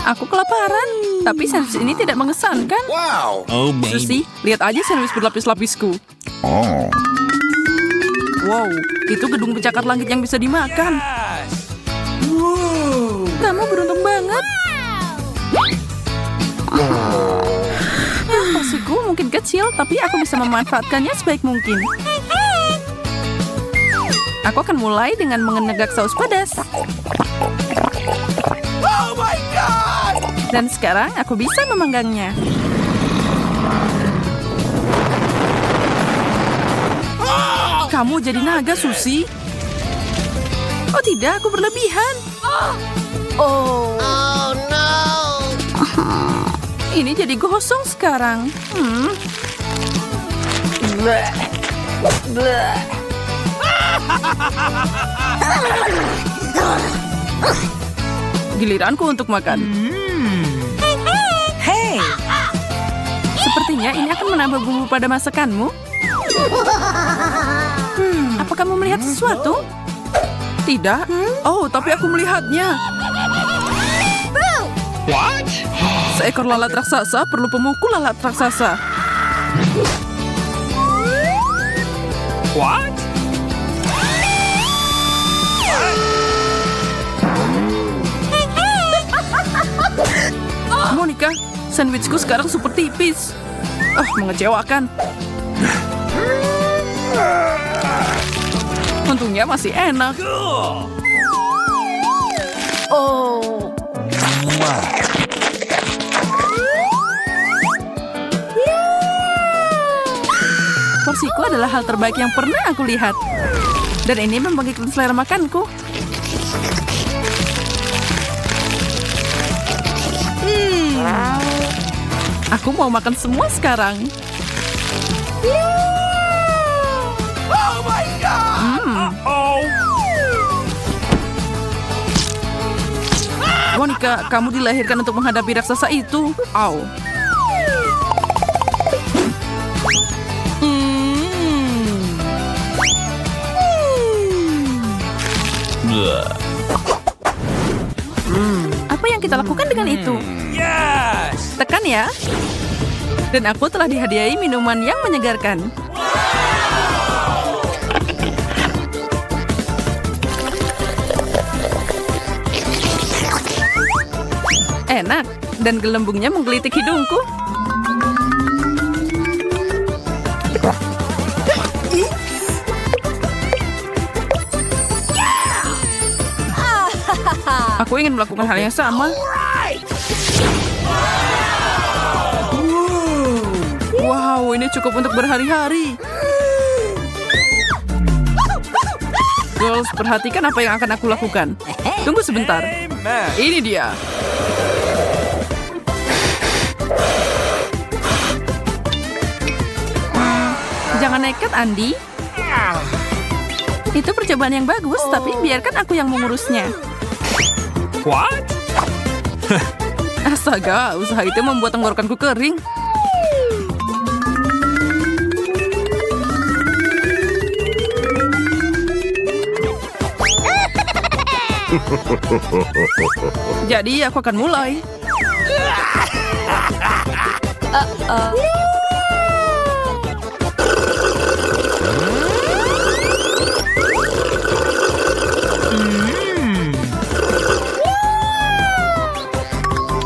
Aku kelaparan, tapi sandwich ini tidak mengesankan. Wow. Oh, baby. Susi, lihat aja sandwich berlapis-lapisku. Oh. Wow, itu gedung pencakar langit yang bisa dimakan. Kamu beruntung banget. Porsiku mungkin kecil, tapi aku bisa memanfaatkannya sebaik mungkin. Aku akan mulai dengan mengenegak saus pedas. Oh my God. Dan sekarang aku bisa memanggangnya. Kamu jadi naga, Susi. Oh tidak, aku berlebihan. Oh no. Ini jadi gosong sekarang. Bleh. Bleh. Giliranku untuk makan. Hey, Sepertinya ini akan menambah bumbu pada masakanmu. Apa kamu melihat sesuatu? Tidak. Oh, tapi aku melihatnya. What? Seekor lalat raksasa perlu pemukul lalat raksasa. What? Monica, sandwichku sekarang super tipis. Mengecewakan. Untungnya masih enak. Oh. Porsiku adalah hal terbaik yang pernah aku lihat. Dan ini membangkitkan selera makanku. Aku mau makan semua sekarang. Oh my God. Oh. Monica, kamu dilahirkan untuk menghadapi raksasa itu. Au. Apa yang kita lakukan dengan itu? Yes. Tekan ya. Dan aku telah dihadiahi minuman yang menyegarkan. Enak, dan gelembungnya menggelitik hidungku. Aku ingin melakukan hal yang sama. Wow, ini cukup untuk berhari-hari. Girls, perhatikan apa yang akan aku lakukan. Tunggu sebentar. Amen. Ini dia. Jangan nekat, Andi. Itu percobaan yang bagus, tapi biarkan aku yang mengurusnya. What? Astaga, usaha itu membuat tenggorokanku kering. Jadi aku akan mulai.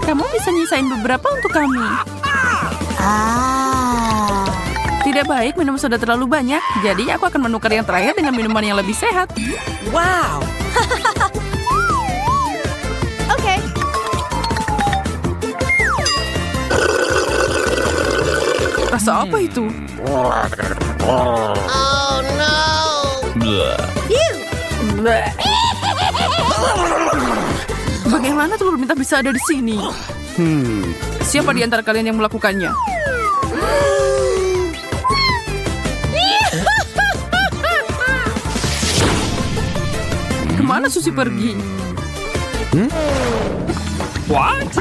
Kamu bisa nyisain beberapa untuk kami. Tidak baik minum soda terlalu banyak, jadi aku akan menukar yang terakhir dengan minuman yang lebih sehat. wow. Okay. Rasa apa itu? Bleh. Bagaimana telur minta bisa ada di sini? Siapa di antara kalian yang melakukannya? Kemana Susi pergi? What?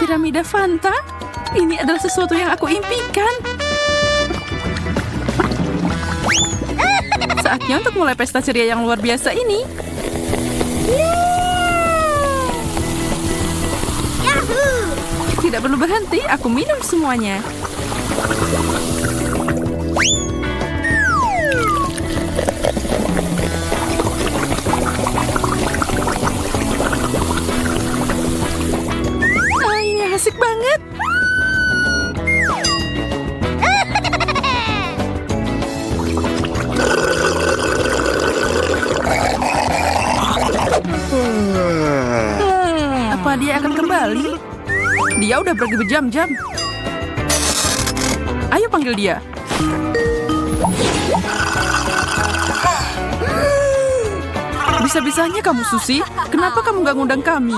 Piramida Fanta? Ini adalah sesuatu yang aku impikan. Saatnya untuk mulai pesta ceria yang luar biasa ini. tidak perlu berhenti, aku minum semuanya. Ah, ini asik banget. Apa dia akan kembali? Dia udah pergi berjam-jam. Ayo panggil dia. Bisa-bisanya kamu, Susi. Kenapa kamu gak ngundang kami?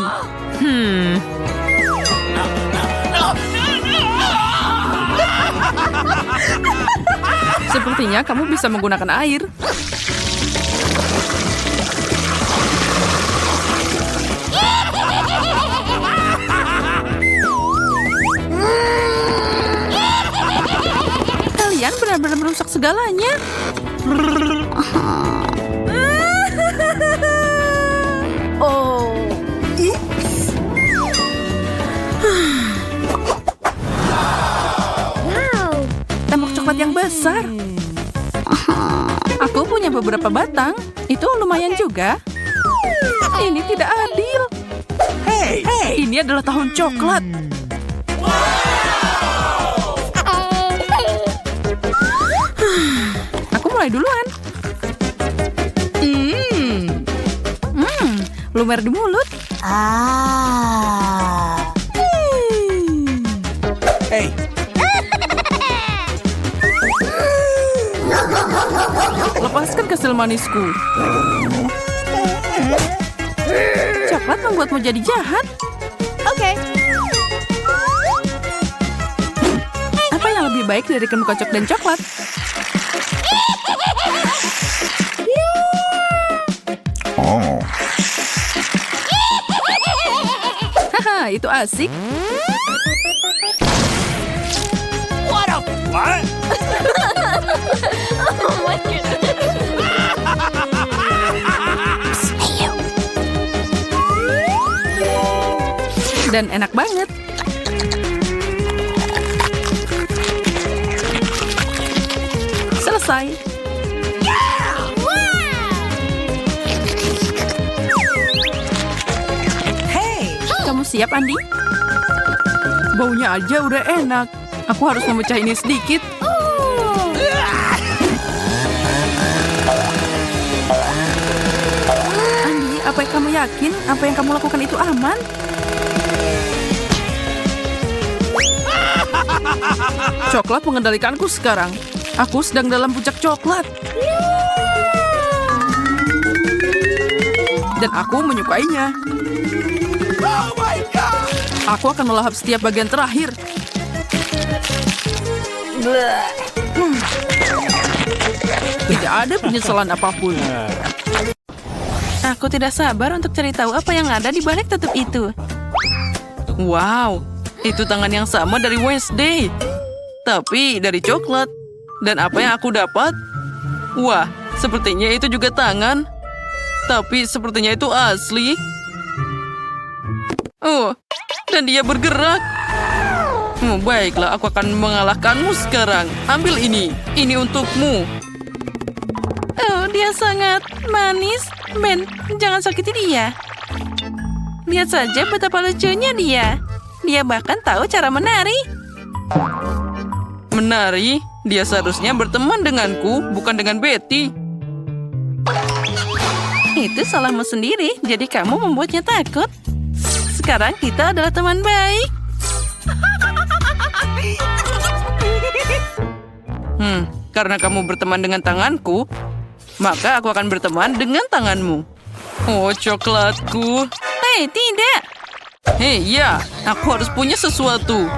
Sepertinya kamu bisa menggunakan air. Kalian benar-benar merusak segalanya. Oh. Tembok coklat yang besar. Aku punya beberapa batang. Itu lumayan juga. Ini tidak adil. Hey! Ini adalah tahun coklat. Aku mulai duluan. Lumer di mulut. Hey! Lepaskan kesel manisku. Coklat membuatmu jadi jahat. Oke. Apa yang lebih baik dari kenu kocok dan coklat? Oh. Haha, itu asik. What? Dan enak banget. Selesai. Hey! Kamu siap, Andi? Baunya aja udah enak. Aku harus memecah ini sedikit. Andi, apa yang kamu yakin? Apa yang kamu lakukan itu aman? Coklat mengendalikanku sekarang. Aku sedang dalam puncak coklat. Dan aku menyukainya. Oh my God! Aku akan melahap setiap bagian terakhir. Tidak ada penyesalan apapun. Aku tidak sabar untuk cari tahu apa yang ada di balik tutup itu. Wow, itu tangan yang sama dari Wednesday. Tapi dari coklat. Dan apa yang aku dapat? Wah, sepertinya itu juga tangan. Tapi sepertinya itu asli. Oh, dan dia bergerak. Baiklah, aku akan mengalahkanmu sekarang. Ambil ini. Ini untukmu. Oh, dia sangat manis. Ben, jangan sakiti dia. Lihat saja betapa lucunya dia. Dia bahkan tahu cara menari. Menari? Dia seharusnya berteman denganku, bukan dengan Betty. Itu salahmu sendiri, jadi kamu membuatnya takut. Sekarang kita adalah teman baik. Karena kamu berteman dengan tanganku, maka aku akan berteman dengan tanganmu. Oh, coklatku. Hei, tidak. Hei, ya, aku harus punya sesuatu.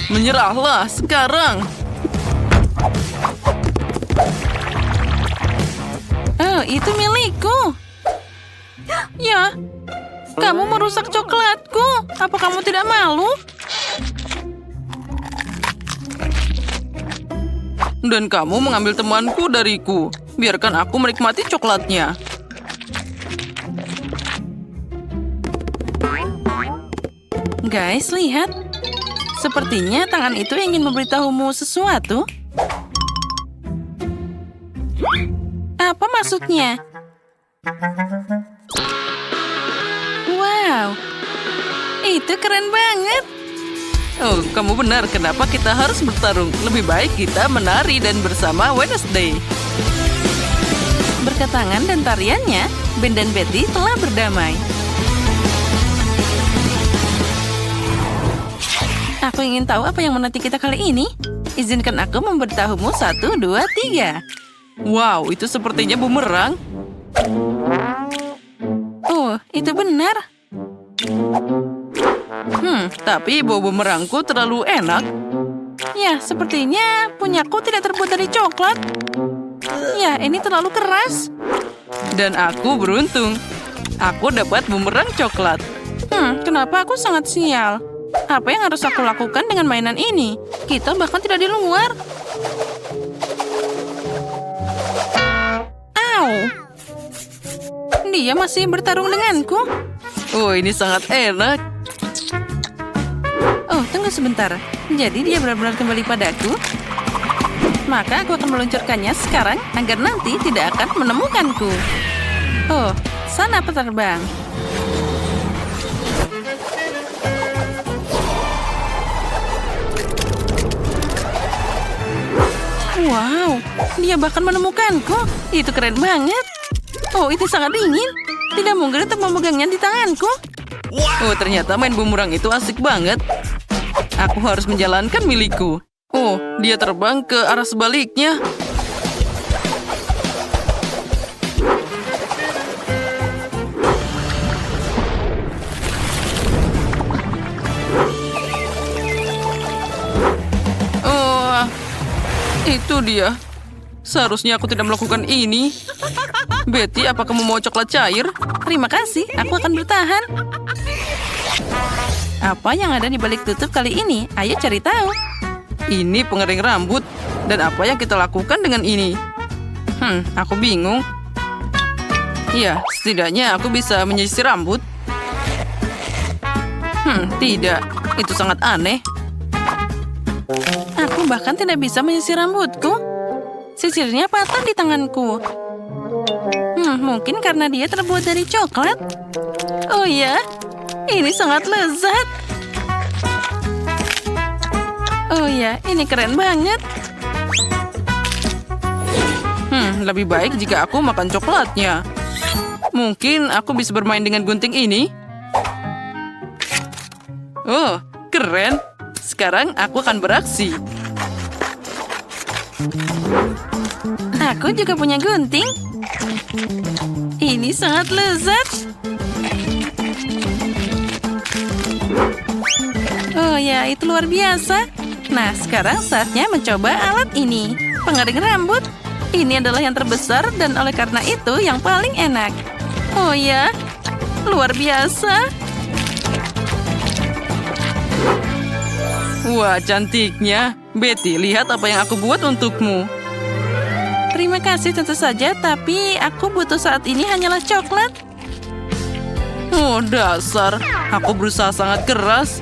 Menyerahlah sekarang. Oh, itu milikku. Ya, kamu merusak coklatku. Apa kamu tidak malu? Dan kamu mengambil temanku dariku. Biarkan aku menikmati coklatnya. Guys, lihat. Sepertinya tangan itu ingin memberitahumu sesuatu. Apa maksudnya? Wow, itu keren banget. Oh, kamu benar. Kenapa kita harus bertarung? Lebih baik kita menari dan bersama Wednesday. Berkat tangan dan tariannya, Ben dan Betty telah berdamai. Aku ingin tahu apa yang menanti kita kali ini. Izinkan aku memberitahumu 1, 2, 3. Wow, itu sepertinya bumerang. Oh, itu benar. Tapi bau bumerangku terlalu enak. Ya, sepertinya punyaku tidak terbuat dari coklat. Ya, ini terlalu keras. Dan aku beruntung. Aku dapat bumerang coklat. Kenapa aku sangat sial? Apa yang harus aku lakukan dengan mainan ini? Kita bahkan tidak di luar. Au! Dia masih bertarung denganku. Oh, ini sangat enak. Oh, tunggu sebentar. Jadi dia benar-benar kembali padaku? Maka aku akan meluncurkannya sekarang agar nanti tidak akan menemukanku. Oh, sana penerbang. Wow, dia bahkan menemukanku. Itu keren banget. Oh, itu sangat dingin. Tidak mungkin untuk memegangnya di tanganku. Oh, ternyata main bumerang itu asik banget. Aku harus menjalankan milikku. Oh, dia terbang ke arah sebaliknya. Oh, itu dia. Seharusnya aku tidak melakukan ini. Betty, apa kamu mau coklat cair? Terima kasih, aku akan bertahan. Apa yang ada di balik tutup kali ini? Ayo cari tahu. Ini pengering rambut. Dan apa yang kita lakukan dengan ini? Aku bingung. Ya, setidaknya aku bisa menyisir rambut. Tidak. Itu sangat aneh. Aku bahkan tidak bisa menyisir rambutku. Sisirnya patah di tanganku. Mungkin karena dia terbuat dari coklat. Oh ya, ini sangat lezat. Oh ya, ini keren banget. Lebih baik jika aku makan coklatnya. Mungkin aku bisa bermain dengan gunting ini. Oh, keren. Sekarang aku akan beraksi. Aku juga punya gunting. Ini sangat lezat. Oh ya, itu luar biasa. Nah, sekarang saatnya mencoba alat ini. Pengering rambut. Ini adalah yang terbesar dan oleh karena itu yang paling enak. Oh ya, luar biasa. Wah, cantiknya. Betty, lihat apa yang aku buat untukmu. Terima kasih tentu saja, tapi aku butuh saat ini hanyalah coklat. Oh, dasar. Aku berusaha sangat keras.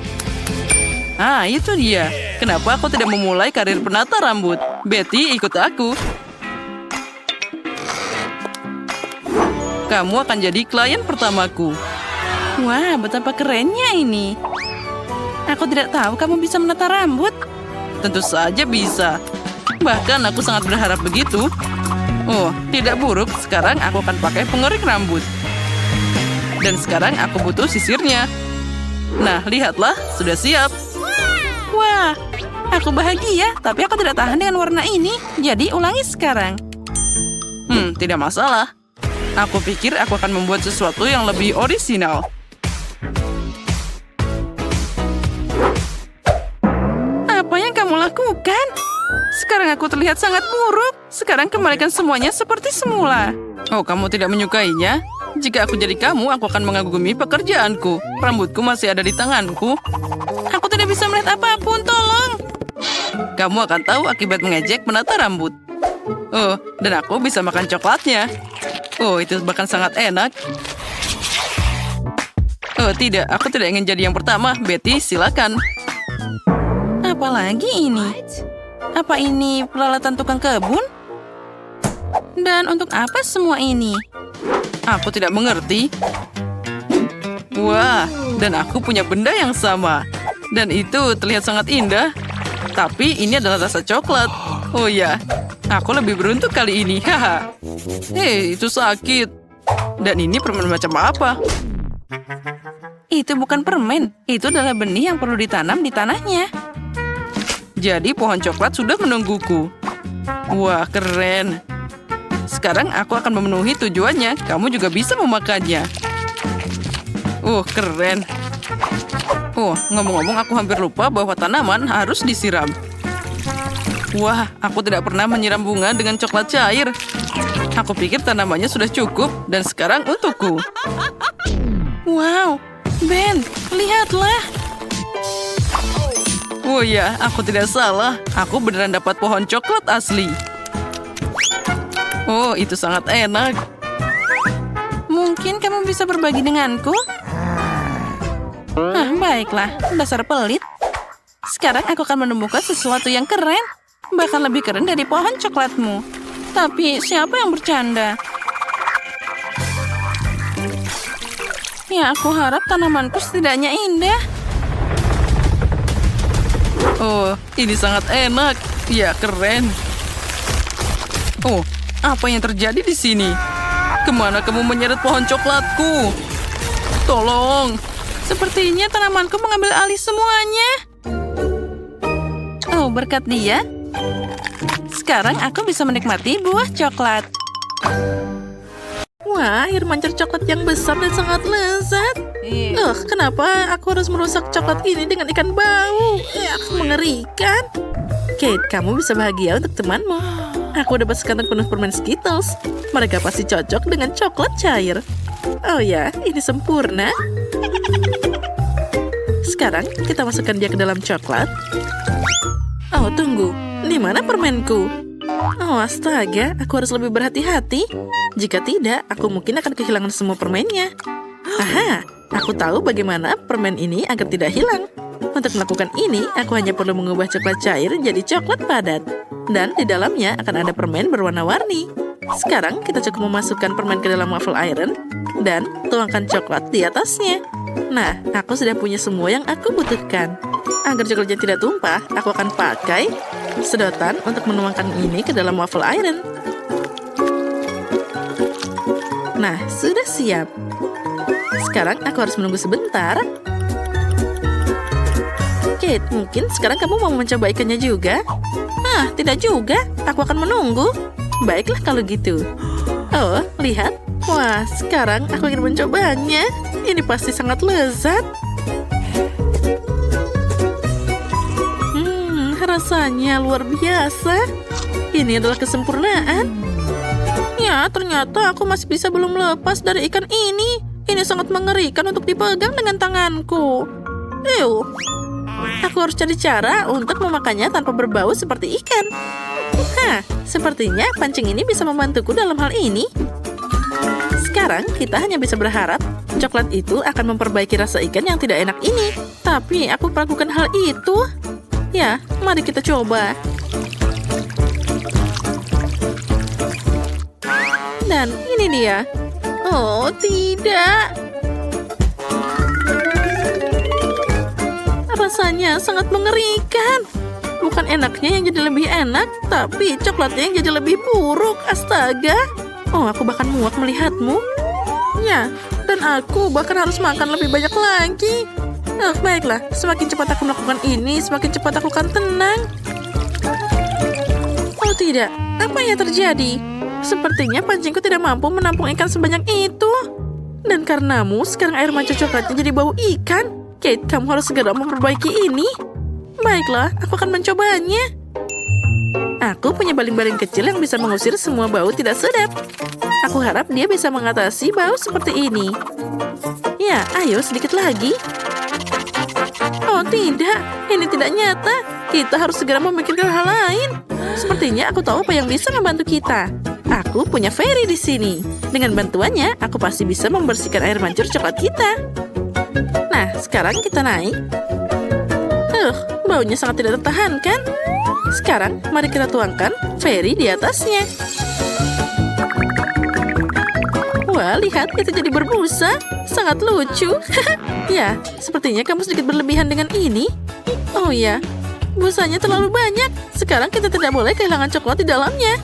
Ah, itu dia. Kenapa aku tidak memulai karir penata rambut? Betty, ikut aku. Kamu akan jadi klien pertamaku. Wah, betapa kerennya ini. Aku tidak tahu kamu bisa menata rambut. Tentu saja bisa. Bahkan aku sangat berharap begitu. Oh, tidak buruk. Sekarang aku akan pakai pengering rambut. Dan sekarang aku butuh sisirnya. Nah, lihatlah. Sudah siap. Wah, aku bahagia. Tapi aku tidak tahan dengan warna ini. Jadi ulangi sekarang. Tidak masalah. Aku pikir aku akan membuat sesuatu yang lebih orisinal. Apa yang kamu lakukan? Sekarang aku terlihat sangat buruk. Sekarang kembalikan semuanya seperti semula. Oh, kamu tidak menyukainya? Jika aku jadi kamu, aku akan mengagumi pekerjaanku. Rambutku masih ada di tanganku. Aku tidak bisa melihat apapun, tolong. Kamu akan tahu akibat mengejek menata rambut. Oh, dan aku bisa makan coklatnya. Oh, itu bahkan sangat enak. Oh, tidak. Aku tidak ingin jadi yang pertama. Betty, silakan. apa lagi ini? Apa ini peralatan tukang kebun? Dan untuk apa semua ini? Aku tidak mengerti. Wah, dan aku punya benda yang sama. Dan itu terlihat sangat indah. Tapi ini adalah rasa coklat. Oh ya, aku lebih beruntung kali ini. Haha. Hei, itu sakit. Dan ini permen macam apa? Itu bukan permen. Itu adalah benih yang perlu ditanam di tanahnya. Jadi pohon coklat sudah menungguku. Wah, keren. Sekarang aku akan memenuhi tujuannya. Kamu juga bisa memakannya. Keren. Ngomong-ngomong aku hampir lupa bahwa tanaman harus disiram. Wah, aku tidak pernah menyiram bunga dengan coklat cair. Aku pikir tanamannya sudah cukup dan sekarang untukku. Wow, Ben, lihatlah. Oh ya, aku tidak salah. Aku beneran dapat pohon coklat asli. Oh, itu sangat enak. Mungkin kamu bisa berbagi denganku? Baiklah, dasar pelit. Sekarang aku akan menemukan sesuatu yang keren. Bahkan lebih keren dari pohon coklatmu. Tapi siapa yang bercanda? Ya, aku harap tanamanku setidaknya indah. Oh, ini sangat enak. Ya, keren. Oh, apa yang terjadi di sini? Kemana kamu menyeret pohon coklatku? Tolong. Sepertinya tanamanku mengambil alih semuanya. Oh, berkat dia. Sekarang aku bisa menikmati buah coklat. Wah, air mancur coklat yang besar dan sangat lezat. Kenapa aku harus merusak coklat ini dengan ikan bau? Mengerikan. Kate, kamu bisa bahagia untuk temanmu. Aku dapat sekantong penuh permen Skittles. Mereka pasti cocok dengan coklat cair. Oh ya, ini sempurna. Sekarang kita masukkan dia ke dalam coklat. Oh, tunggu. Di mana permenku? Oh, astaga. Aku harus lebih berhati-hati. Jika tidak, aku mungkin akan kehilangan semua permennya. Aha, aku tahu bagaimana permen ini agar tidak hilang. Untuk melakukan ini, aku hanya perlu mengubah coklat cair jadi coklat padat. Dan di dalamnya akan ada permen berwarna-warni. Sekarang kita cukup memasukkan permen ke dalam waffle iron dan tuangkan coklat di atasnya. Nah, aku sudah punya semua yang aku butuhkan. Agar coklatnya tidak tumpah, aku akan pakai sedotan untuk menuangkan ini ke dalam waffle iron. Nah, sudah siap. Sekarang aku harus menunggu sebentar. Kate, mungkin sekarang kamu mau mencoba ikannya juga? Tidak juga. Aku akan menunggu. Baiklah kalau gitu. Oh, lihat. Wah, sekarang aku ingin mencobanya. Ini pasti sangat lezat. Rasanya luar biasa. Ini adalah kesempurnaan. Ya, ternyata aku masih bisa belum lepas dari ikan ini. Ini sangat mengerikan untuk dipegang dengan tanganku. Aku harus cari cara untuk memakannya tanpa berbau seperti ikan. Sepertinya pancing ini bisa membantuku dalam hal ini. Sekarang kita hanya bisa berharap coklat itu akan memperbaiki rasa ikan yang tidak enak ini. Tapi aku melakukan hal itu. Ya, mari kita coba. Dan ini dia. Oh, tidak. Rasanya sangat mengerikan. Bukan enaknya yang jadi lebih enak, tapi coklatnya yang jadi lebih buruk. Astaga. Oh, aku bahkan muak melihatmu. Ya, dan aku bahkan harus makan lebih banyak lagi. Baiklah. Semakin cepat aku melakukan ini, semakin cepat aku akan tenang. Oh tidak, apa yang terjadi? Sepertinya pancingku tidak mampu menampung ikan sebanyak itu. Dan karenamu, sekarang air mancur coklatnya jadi bau ikan. Kate, kamu harus segera memperbaiki ini. Baiklah, aku akan mencobanya. Aku punya baling-baling kecil yang bisa mengusir semua bau tidak sedap. Aku harap dia bisa mengatasi bau seperti ini. Ya, ayo sedikit lagi. Oh tidak, ini tidak nyata. Kita harus segera memikirkan hal lain. Sepertinya aku tahu apa yang bisa membantu kita. Aku punya Fairy di sini. Dengan bantuannya, aku pasti bisa membersihkan air mancur coklat kita. Nah, sekarang kita naik. baunya sangat tidak tertahankan. Sekarang, mari kita tuangkan Fairy di atasnya. Wah, lihat, itu jadi berbusa. Sangat lucu. Ya, sepertinya kamu sedikit berlebihan dengan ini. Oh ya, busanya terlalu banyak. Sekarang kita tidak boleh kehilangan coklat di dalamnya.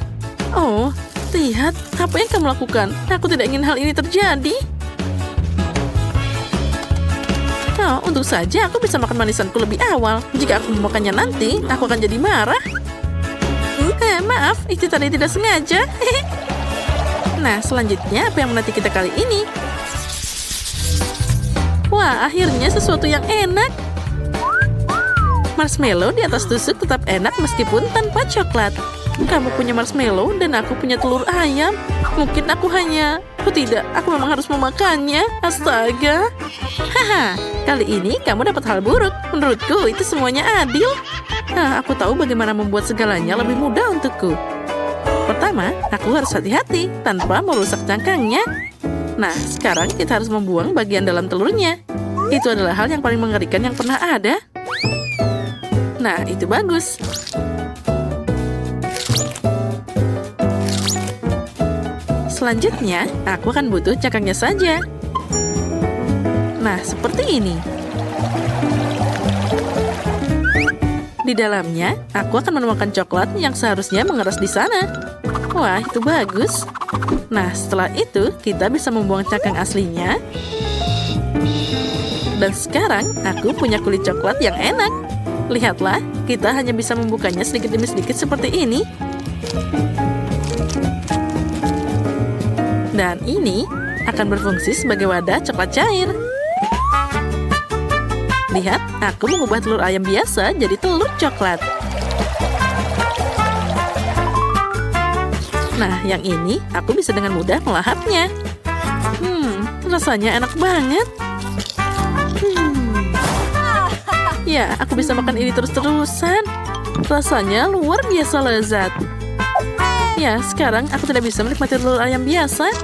Oh, lihat, apa yang kamu lakukan? Aku tidak ingin hal ini terjadi. Oh, untung saja aku bisa makan manisanku lebih awal. Jika aku memakannya nanti, aku akan jadi marah. Maaf, itu tadi tidak sengaja. Nah, selanjutnya apa yang menanti kita kali ini? Wah, akhirnya sesuatu yang enak. Marshmallow di atas tusuk tetap enak meskipun tanpa coklat. Kamu punya marshmallow dan aku punya telur ayam. Mungkin aku hanya... Oh tidak, aku memang harus memakannya. Astaga. Haha, kali ini kamu dapat hal buruk. Menurutku itu semuanya adil. Aku tahu bagaimana membuat segalanya lebih mudah untukku. Pertama, aku harus hati-hati tanpa merusak cangkangnya. Nah, sekarang kita harus membuang bagian dalam telurnya. Itu adalah hal yang paling mengerikan yang pernah ada. Nah, itu bagus. Selanjutnya, aku akan butuh cangkangnya saja. Nah, seperti ini. Di dalamnya, aku akan menuangkan coklat yang seharusnya mengeras di sana. Wah, itu bagus. Nah, setelah itu, kita bisa membuang cangkang aslinya. Dan sekarang, aku punya kulit coklat yang enak. Lihatlah, kita hanya bisa membukanya sedikit demi sedikit seperti ini. Dan ini akan berfungsi sebagai wadah coklat cair. Lihat, aku mengubah telur ayam biasa jadi telur coklat. Nah, yang ini aku bisa dengan mudah melahapnya. Rasanya enak banget. Ya, aku bisa makan ini terus-terusan. Rasanya luar biasa lezat. Ya, sekarang aku tidak bisa menikmati telur ayam biasa.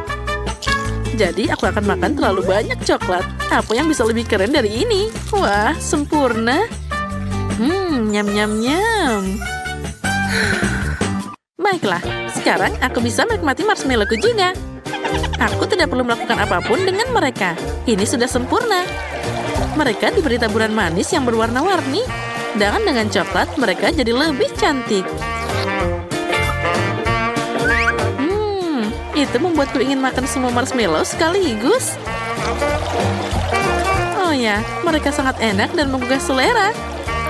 Jadi, aku akan makan terlalu banyak coklat. Apa yang bisa lebih keren dari ini? Wah, sempurna. Nyam-nyam-nyam. Baiklah, sekarang aku bisa menikmati marshmallowku juga. Aku tidak perlu melakukan apapun dengan mereka. Ini sudah sempurna. Mereka diberi taburan manis yang berwarna-warni. Dan dengan coklat, mereka jadi lebih cantik. Itu membuatku ingin makan semua marshmallow sekaligus. Oh ya, mereka sangat enak dan menggugah selera.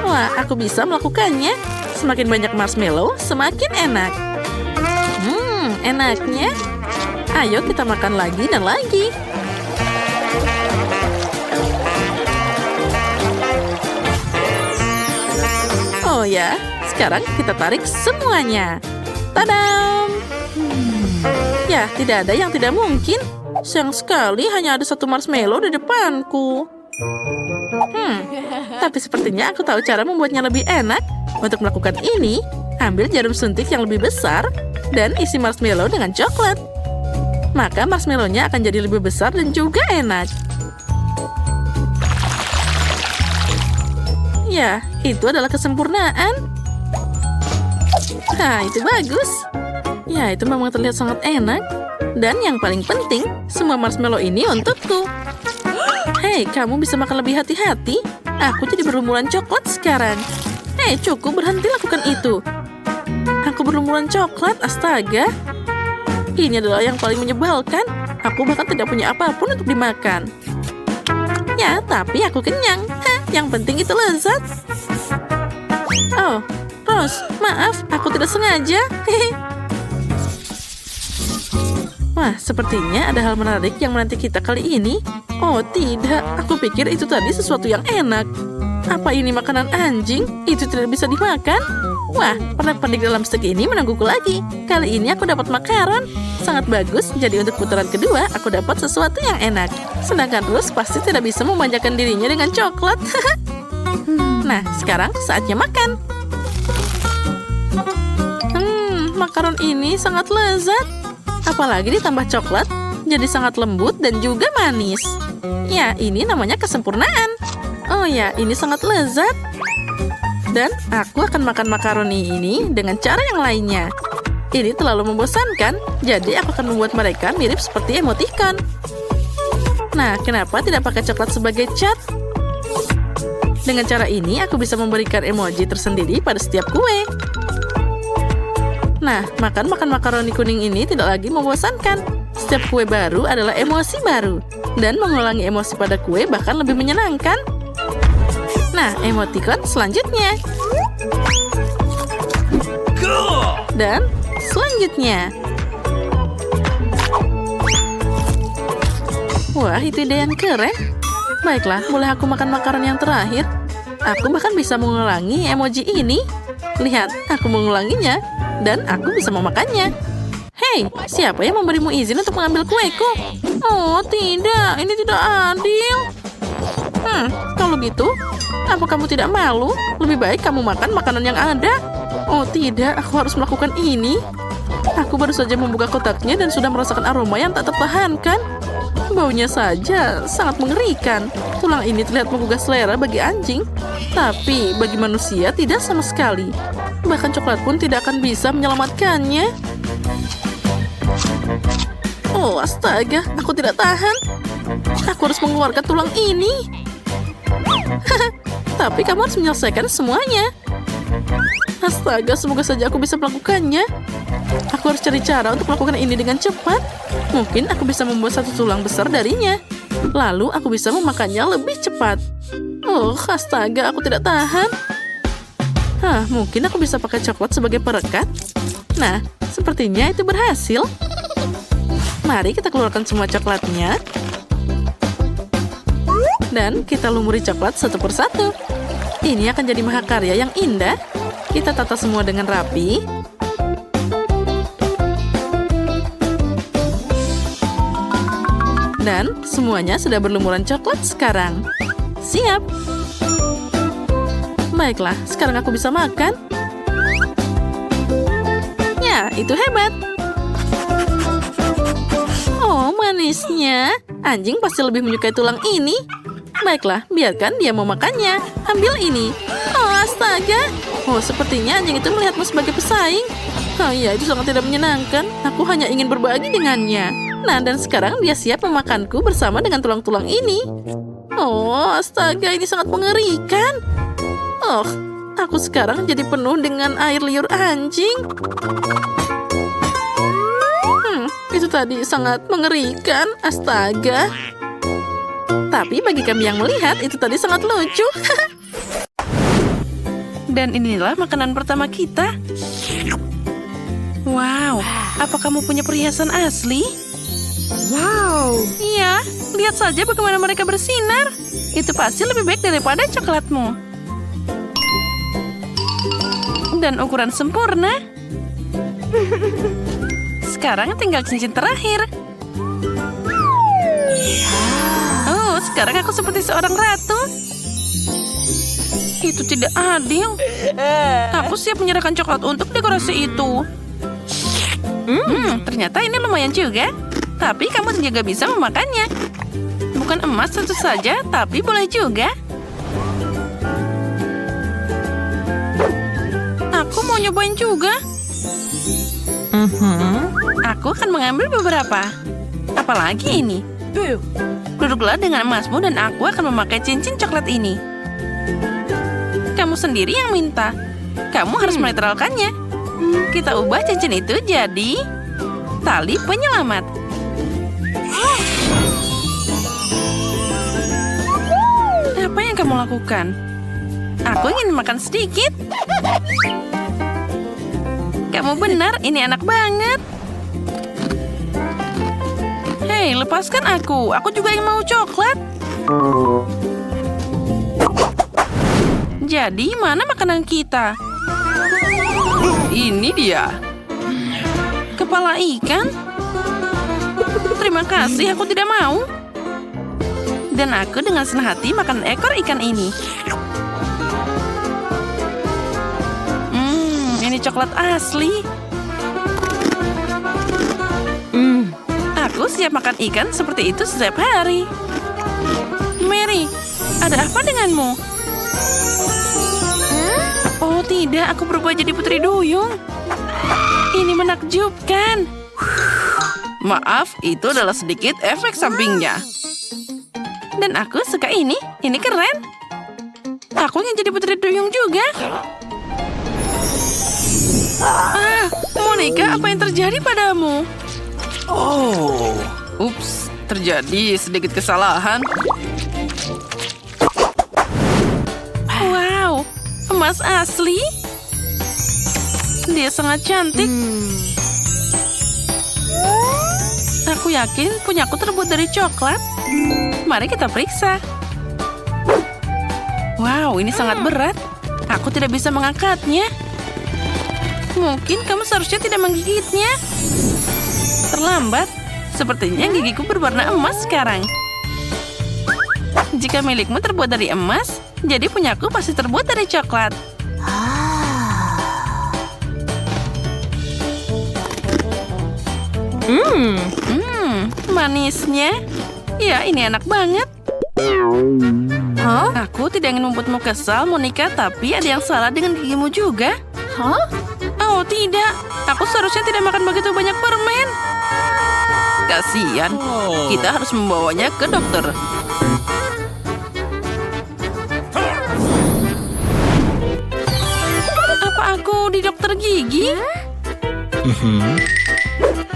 Wah, aku bisa melakukannya. Semakin banyak marshmallow, semakin enak. Enaknya. Ayo kita makan lagi dan lagi. Oh ya, sekarang kita tarik semuanya. Tadam! Ya, tidak ada yang tidak mungkin. Sayang sekali hanya ada satu marshmallow di depanku. Tapi sepertinya aku tahu cara membuatnya lebih enak. Untuk melakukan ini, ambil jarum suntik yang lebih besar dan isi marshmallow dengan coklat. Maka marshmallow-nya akan jadi lebih besar dan juga enak. Ya, itu adalah kesempurnaan. Nah, itu bagus. Ya, itu memang terlihat sangat enak. Dan yang paling penting, semua marshmallow ini untukku. Hei, kamu bisa makan lebih hati-hati. Aku jadi berlumuran coklat sekarang. Hei, cukup berhenti lakukan itu. Aku berlumuran coklat, astaga. Ini adalah yang paling menyebalkan. Aku bahkan tidak punya apapun untuk dimakan. Ya, tapi aku kenyang. Yang penting itu lezat. Oh, Rose, maaf, aku tidak sengaja. Wah, sepertinya ada hal menarik yang menanti kita kali ini. Oh, tidak. Aku pikir itu tadi sesuatu yang enak. Apa ini makanan anjing? Itu tidak bisa dimakan. Wah, pernak-pernik dalam stek ini menungguku lagi. Kali ini aku dapat makaron. Sangat bagus, jadi untuk putaran kedua, aku dapat sesuatu yang enak. Sedangkan Rose pasti tidak bisa memanjakan dirinya dengan coklat. Nah, sekarang saatnya makan. Makaron ini sangat lezat. Apalagi ditambah coklat, jadi sangat lembut dan juga manis. Ya, ini namanya kesempurnaan. Oh ya, ini sangat lezat. Dan aku akan makan makaroni ini dengan cara yang lainnya. Ini terlalu membosankan, jadi aku akan membuat mereka mirip seperti emoticon. Nah, kenapa tidak pakai coklat sebagai cat? Dengan cara ini, aku bisa memberikan emoji tersendiri pada setiap kue. Nah, makan makaroni kuning ini tidak lagi membosankan. Setiap kue baru adalah emosi baru. Dan mengulangi emosi pada kue bahkan lebih menyenangkan. Nah, emoticon selanjutnya. Dan selanjutnya. Wah, itu ide yang keren. Baiklah, boleh aku makan makaroni yang terakhir? Aku bahkan bisa mengulangi emoji ini. Lihat, aku mengulanginya. Dan aku bisa memakannya. Hei, siapa yang memberimu izin untuk mengambil kueku? Oh, tidak. Ini tidak adil. Kalau gitu, apa kamu tidak malu? Lebih baik kamu makan makanan yang ada. Oh tidak, aku harus melakukan ini. Aku baru saja membuka kotaknya dan sudah merasakan aroma yang tak tertahankan. Baunya saja sangat mengerikan. Tulang ini terlihat menggugah selera bagi anjing. Tapi bagi manusia tidak sama sekali. Bahkan coklat pun tidak akan bisa menyelamatkannya. Oh astaga, aku tidak tahan. Aku harus mengeluarkan tulang ini. Tapi kamu harus menyelesaikan semuanya. Astaga, semoga saja aku bisa melakukannya. Aku harus cari cara untuk melakukan ini dengan cepat. Mungkin aku bisa membuat satu tulang besar darinya. Lalu aku bisa memakannya lebih cepat. Oh, astaga, aku tidak tahan. Mungkin aku bisa pakai coklat sebagai perekat. Nah, sepertinya itu berhasil. Mari kita keluarkan semua coklatnya. Dan kita lumuri coklat satu persatu. Ini akan jadi mahakarya yang indah. Kita tata semua dengan rapi. Dan semuanya sudah berlumuran coklat sekarang. Siap. Baiklah, sekarang aku bisa makan. Ya, itu hebat. Oh, manisnya. Anjing pasti lebih menyukai tulang ini. Baiklah, biarkan dia mau makannya. Ambil ini. Oh, astaga. Oh, sepertinya anjing itu melihatmu sebagai pesaing. Oh iya, itu sangat tidak menyenangkan. Aku hanya ingin berbagi dengannya. Nah, dan sekarang dia siap memakanku bersama dengan tulang-tulang ini. Oh, astaga, ini sangat mengerikan. Oh, aku sekarang jadi penuh dengan air liur anjing. Itu tadi sangat mengerikan. Astaga. Tapi bagi kami yang melihat, itu tadi sangat lucu. Dan inilah makanan pertama kita. Wow, apa kamu punya perhiasan asli? Wow. Iya, lihat saja bagaimana mereka bersinar. Itu pasti lebih baik daripada coklatmu. Dan ukuran sempurna. Sekarang tinggal cincin terakhir. Oh, sekarang aku seperti seorang ratu. Itu tidak adil. Aku siap menyerahkan coklat untuk dekorasi itu. Ternyata ini lumayan juga. Tapi kamu juga bisa memakannya. Bukan emas tentu saja, tapi boleh juga. Aku mau nyobain juga. Aku akan mengambil beberapa. Apalagi ini. Duduklah dengan emasmu dan aku akan memakai cincin coklat ini. Kamu sendiri yang minta. Kamu harus menetralkannya. Kita ubah cincin itu jadi tali penyelamat. Apa yang kamu lakukan? Aku ingin makan sedikit. Kamu benar, ini enak banget. Hei, lepaskan aku. Aku juga yang mau coklat. Jadi, mana makanan kita? Ini dia. Kepala ikan? Terima kasih, aku tidak mau. Dan aku dengan senang hati makan ekor ikan ini. Ini coklat asli. Aku siap makan ikan seperti itu setiap hari. Mary, ada apa denganmu? Oh tidak, aku berubah jadi putri duyung. Ini menakjubkan. Maaf, itu adalah sedikit efek sampingnya. Dan aku suka ini keren. Aku ingin jadi putri duyung juga. Monica, apa yang terjadi padamu? Oh. Ups, terjadi sedikit kesalahan. Wow, emas asli. Dia sangat cantik. Aku yakin punyaku terbuat dari coklat. Mari kita periksa. Wow, ini sangat berat. Aku tidak bisa mengangkatnya. Mungkin kamu seharusnya tidak menggigitnya. Terlambat. Sepertinya gigiku berwarna emas sekarang. Jika milikmu terbuat dari emas, jadi punyaku pasti terbuat dari coklat. Manisnya. Ya, ini enak banget. Aku tidak ingin membuatmu kesal, Monica, tapi ada yang salah dengan gigimu juga. Oh, tidak. Aku seharusnya tidak makan begitu banyak permen. Kasihan. Kita harus membawanya ke dokter. Apa aku di dokter gigi?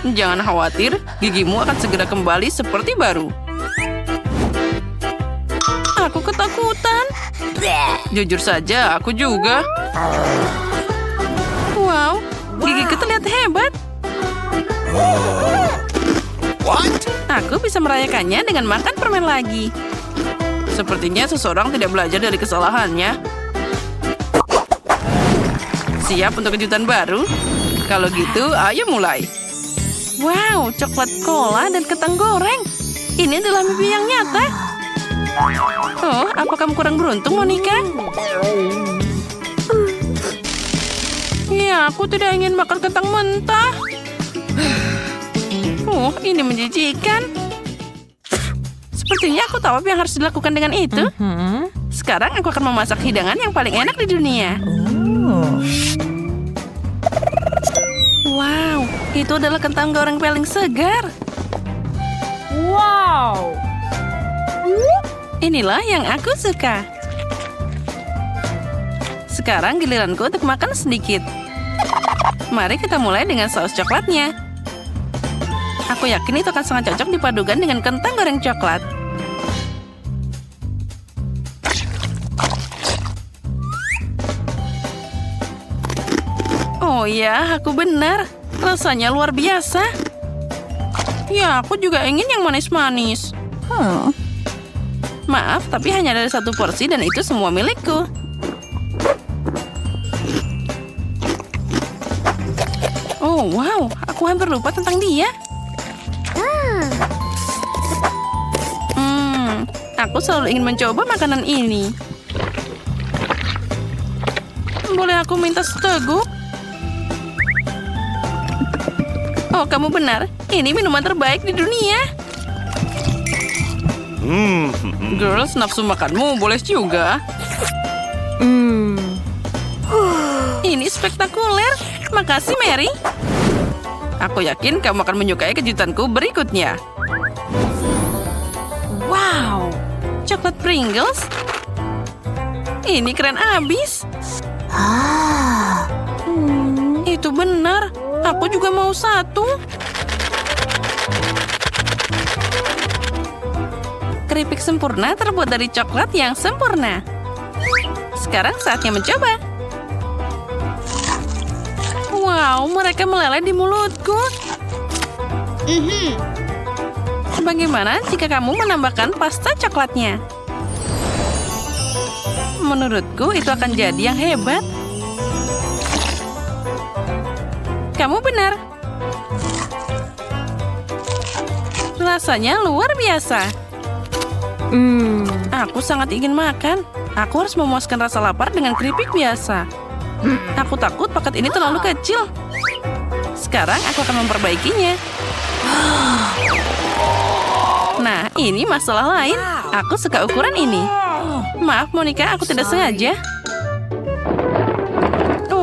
Jangan khawatir, gigimu akan segera kembali seperti baru. Aku ketakutan. Jujur saja, aku juga. Wow, gigiku terlihat hebat. What? Aku bisa merayakannya dengan makan permen lagi. Sepertinya seseorang tidak belajar dari kesalahannya. Siap untuk kejutan baru? Kalau gitu, ayo mulai. Wow, coklat cola dan kentang goreng. Ini adalah mimpi yang nyata. Oh, apa kamu kurang beruntung, Monica? Ya, aku tidak ingin makan kentang mentah. Ini menjijikan. Sepertinya aku tahu apa yang harus dilakukan dengan itu. Sekarang aku akan memasak hidangan yang paling enak di dunia. Wow, itu adalah kentang goreng paling segar. Wow. Inilah yang aku suka. Sekarang giliranku untuk makan sedikit. Mari kita mulai dengan saus coklatnya. Aku yakin itu akan sangat cocok dipadukan dengan kentang goreng coklat. Oh ya, aku benar. Rasanya luar biasa. Ya, aku juga ingin yang manis-manis. Maaf, tapi hanya ada satu porsi dan itu semua milikku. Oh, wow. Aku hampir lupa tentang dia. Aku selalu ingin mencoba makanan ini. Boleh aku minta seteguk? Oh, kamu benar. Ini minuman terbaik di dunia. Girls, nafsu makanmu boleh juga. Ini spektakuler. Makasih, Mary. Aku yakin kamu akan menyukai kejutanku berikutnya. Wow, coklat Pringles. Ini keren abis. Itu benar. Aku juga mau satu. Keripik sempurna terbuat dari coklat yang sempurna. Sekarang saatnya mencoba. Wow, mereka meleleh di mulutku. Bagaimana jika kamu menambahkan pasta coklatnya? Menurutku itu akan jadi yang hebat. Kamu benar. Rasanya luar biasa. Aku sangat ingin makan. Aku harus memuaskan rasa lapar dengan keripik biasa. Aku takut paket ini terlalu kecil. Sekarang aku akan memperbaikinya. Nah, ini masalah lain. Aku suka ukuran ini. Maaf, Monica, aku tidak sengaja.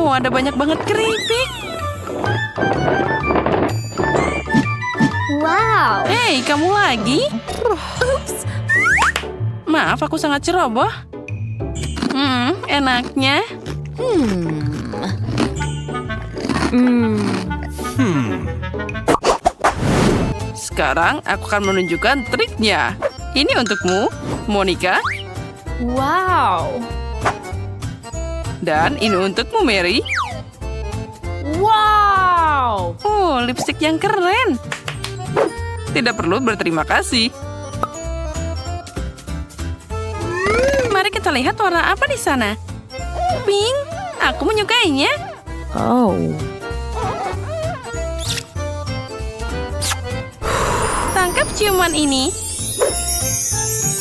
Oh, ada banyak banget keripik. Wow. Hei, kamu lagi? Maaf, aku sangat ceroboh. Enaknya. Sekarang aku akan menunjukkan triknya. Ini untukmu, Monica. Wow. Dan ini untukmu, Mary. Wow. Oh, lipstik yang keren. Tidak perlu berterima kasih. Mari kita lihat warna apa di sana. Pink. Aku menyukainya. Oh. Tangkap ciuman ini.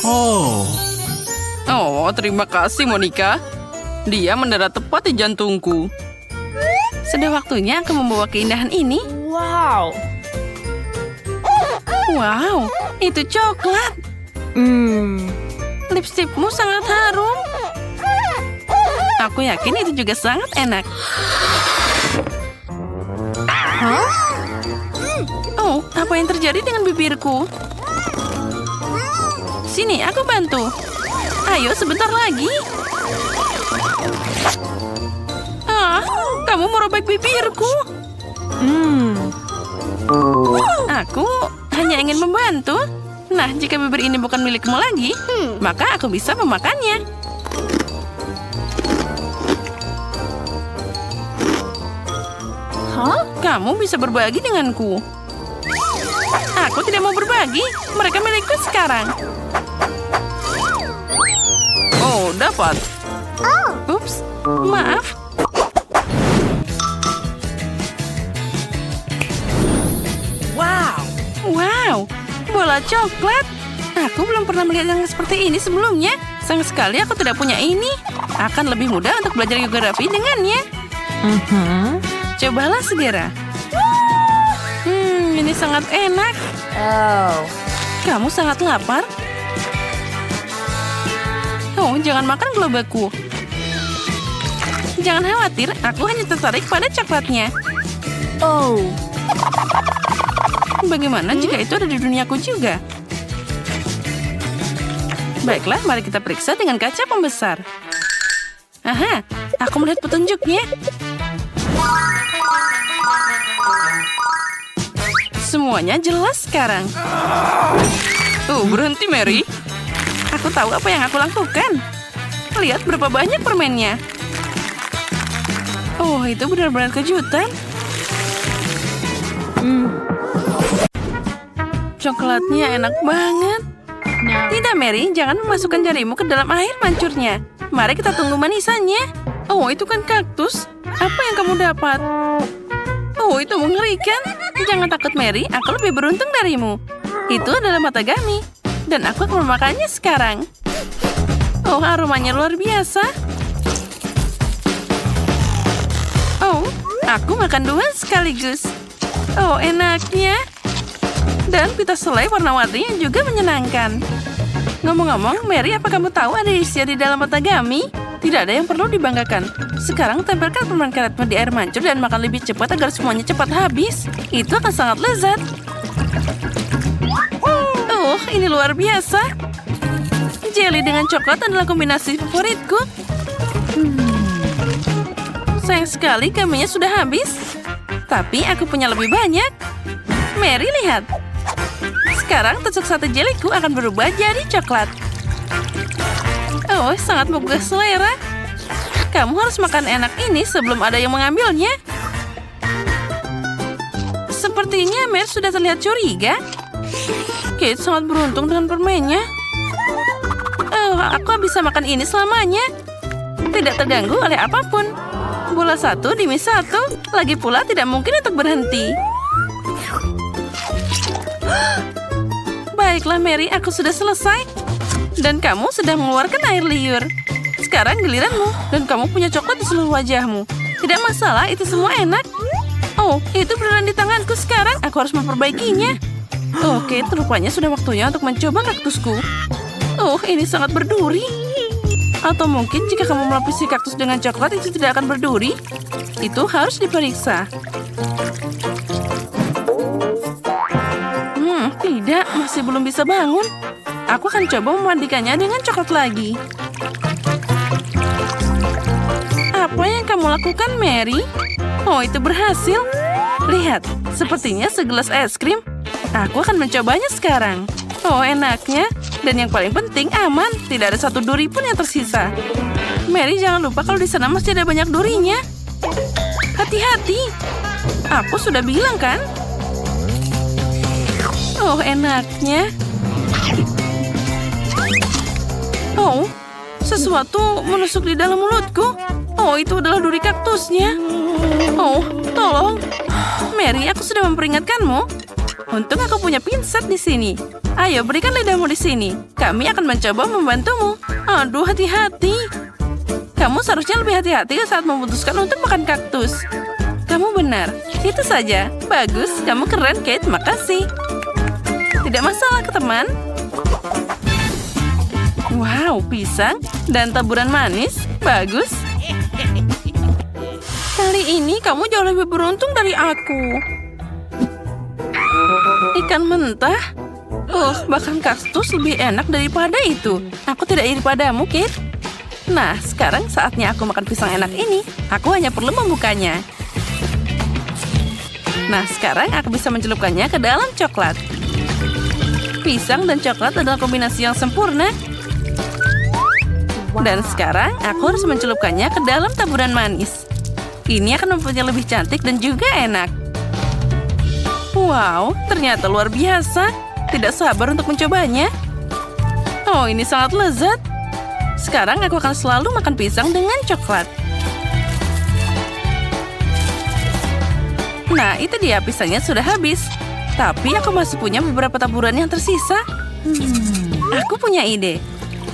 Oh. Oh, terima kasih, Monica. Dia mendarat tepat di jantungku. Sudah waktunya aku membawa keindahan ini. Wow. Wow, itu coklat. Lipstikmu sangat harum. Aku yakin itu juga sangat enak. Oh, apa yang terjadi dengan bibirku? Sini, aku bantu. Ayo, sebentar lagi. Ah, kamu merobek bibirku. Aku hanya ingin membantu. Nah, jika bibir ini bukan milikmu lagi, maka aku bisa memakannya. Kamu bisa berbagi denganku. Aku tidak mau berbagi. Mereka milikku sekarang. Oh, dapat. Ups, maaf. Wow, bola coklat. Aku belum pernah melihat yang seperti ini sebelumnya. Sayang sekali aku tidak punya ini. Akan lebih mudah untuk belajar geografi dengannya. Cobalah segera. Ini sangat enak. Oh. Kamu sangat lapar? Oh, jangan makan gelobaku. Jangan khawatir, aku hanya tertarik pada coklatnya. Oh. Bagaimana jika itu ada di duniaku juga? Baiklah, mari kita periksa dengan kaca pembesar. Aha, aku melihat petunjuknya. Semuanya jelas sekarang. Berhenti, Mary. Aku tahu apa yang aku lakukan. Lihat berapa banyak permennya. Oh, itu benar-benar kejutan. Coklatnya enak banget. Tidak, Mary. Jangan memasukkan jarimu ke dalam air mancurnya. Mari kita tunggu manisannya. Oh, itu kan kaktus. Apa yang kamu dapat? Oh, itu mengerikan. Jangan takut, Mary. Aku lebih beruntung darimu. Itu adalah matagami. Dan aku akan memakannya sekarang. Oh, aromanya luar biasa. Oh, aku makan dua sekaligus. Oh, enaknya. Dan pita selai warna-warni yang juga menyenangkan. Ngomong-ngomong, Mary, apa kamu tahu ada isian di dalam matagami? Tidak ada yang perlu dibanggakan. Sekarang tempelkan permen karetmu di air mancur dan makan lebih cepat agar semuanya cepat habis. Itu akan sangat lezat. Oh, ini luar biasa. Jelly dengan coklat adalah kombinasi favoritku. Sayang sekali gaminya sudah habis. Tapi aku punya lebih banyak. Mary, lihat. Sekarang tusuk sate jeliku akan berubah jadi coklat. Oh, sangat menggugah selera. Kamu harus makan enak ini sebelum ada yang mengambilnya. Sepertinya Mary sudah terlihat curiga. Kate sangat beruntung dengan permennya. Oh, aku bisa makan ini selamanya. Tidak terganggu oleh apapun. Bola satu demi satu. Lagi pula tidak mungkin untuk berhenti. Baiklah, Mary, aku sudah selesai. Dan kamu sudah mengeluarkan air liur. Sekarang giliranmu. Dan kamu punya coklat di seluruh wajahmu. Tidak masalah, itu semua enak. Oh, itu beneran di tanganku sekarang. Aku harus memperbaikinya. Oke, rupanya sudah waktunya untuk mencoba kaktusku. Oh, ini sangat berduri. Atau mungkin jika kamu melapisi kaktus dengan coklat itu tidak akan berduri? Itu harus diperiksa. Tidak, masih belum bisa bangun. Aku akan coba memandikannya dengan coklat lagi. Apa yang kamu lakukan, Mary? Oh, itu berhasil. Lihat, sepertinya segelas es krim. Aku akan mencobanya sekarang. Oh, enaknya. Dan yang paling penting, aman. Tidak ada satu duri pun yang tersisa. Mary, jangan lupa kalau di sana masih ada banyak durinya. Hati-hati. Aku sudah bilang, kan? Oh, enaknya. Oh, sesuatu menusuk di dalam mulutku. Oh, itu adalah duri kaktusnya. Oh, tolong. Mary, aku sudah memperingatkanmu. Untung aku punya pinset di sini. Ayo, berikan lidahmu di sini. Kami akan mencoba membantumu. Aduh, hati-hati. Kamu seharusnya lebih hati-hati saat memutuskan untuk makan kaktus. Kamu benar. Itu saja. Bagus, kamu keren, Kate. Makasih. Tidak masalah, teman. Wow, pisang dan taburan manis. Bagus. Kali ini kamu jauh lebih beruntung dari aku. Ikan mentah? Bahkan kaktus lebih enak daripada itu. Aku tidak iri padamu, Kate. Nah, sekarang saatnya aku makan pisang enak ini. Aku hanya perlu membukanya. Nah, sekarang aku bisa mencelupkannya ke dalam coklat. Pisang dan coklat adalah kombinasi yang sempurna. Dan sekarang aku harus mencelupkannya ke dalam taburan manis. Ini akan membuatnya lebih cantik dan juga enak. Wow, ternyata luar biasa. Tidak sabar untuk mencobanya. Oh, ini sangat lezat. Sekarang aku akan selalu makan pisang dengan coklat. Nah, itu dia, pisangnya sudah habis. Tapi aku masih punya beberapa taburan yang tersisa. Aku punya ide.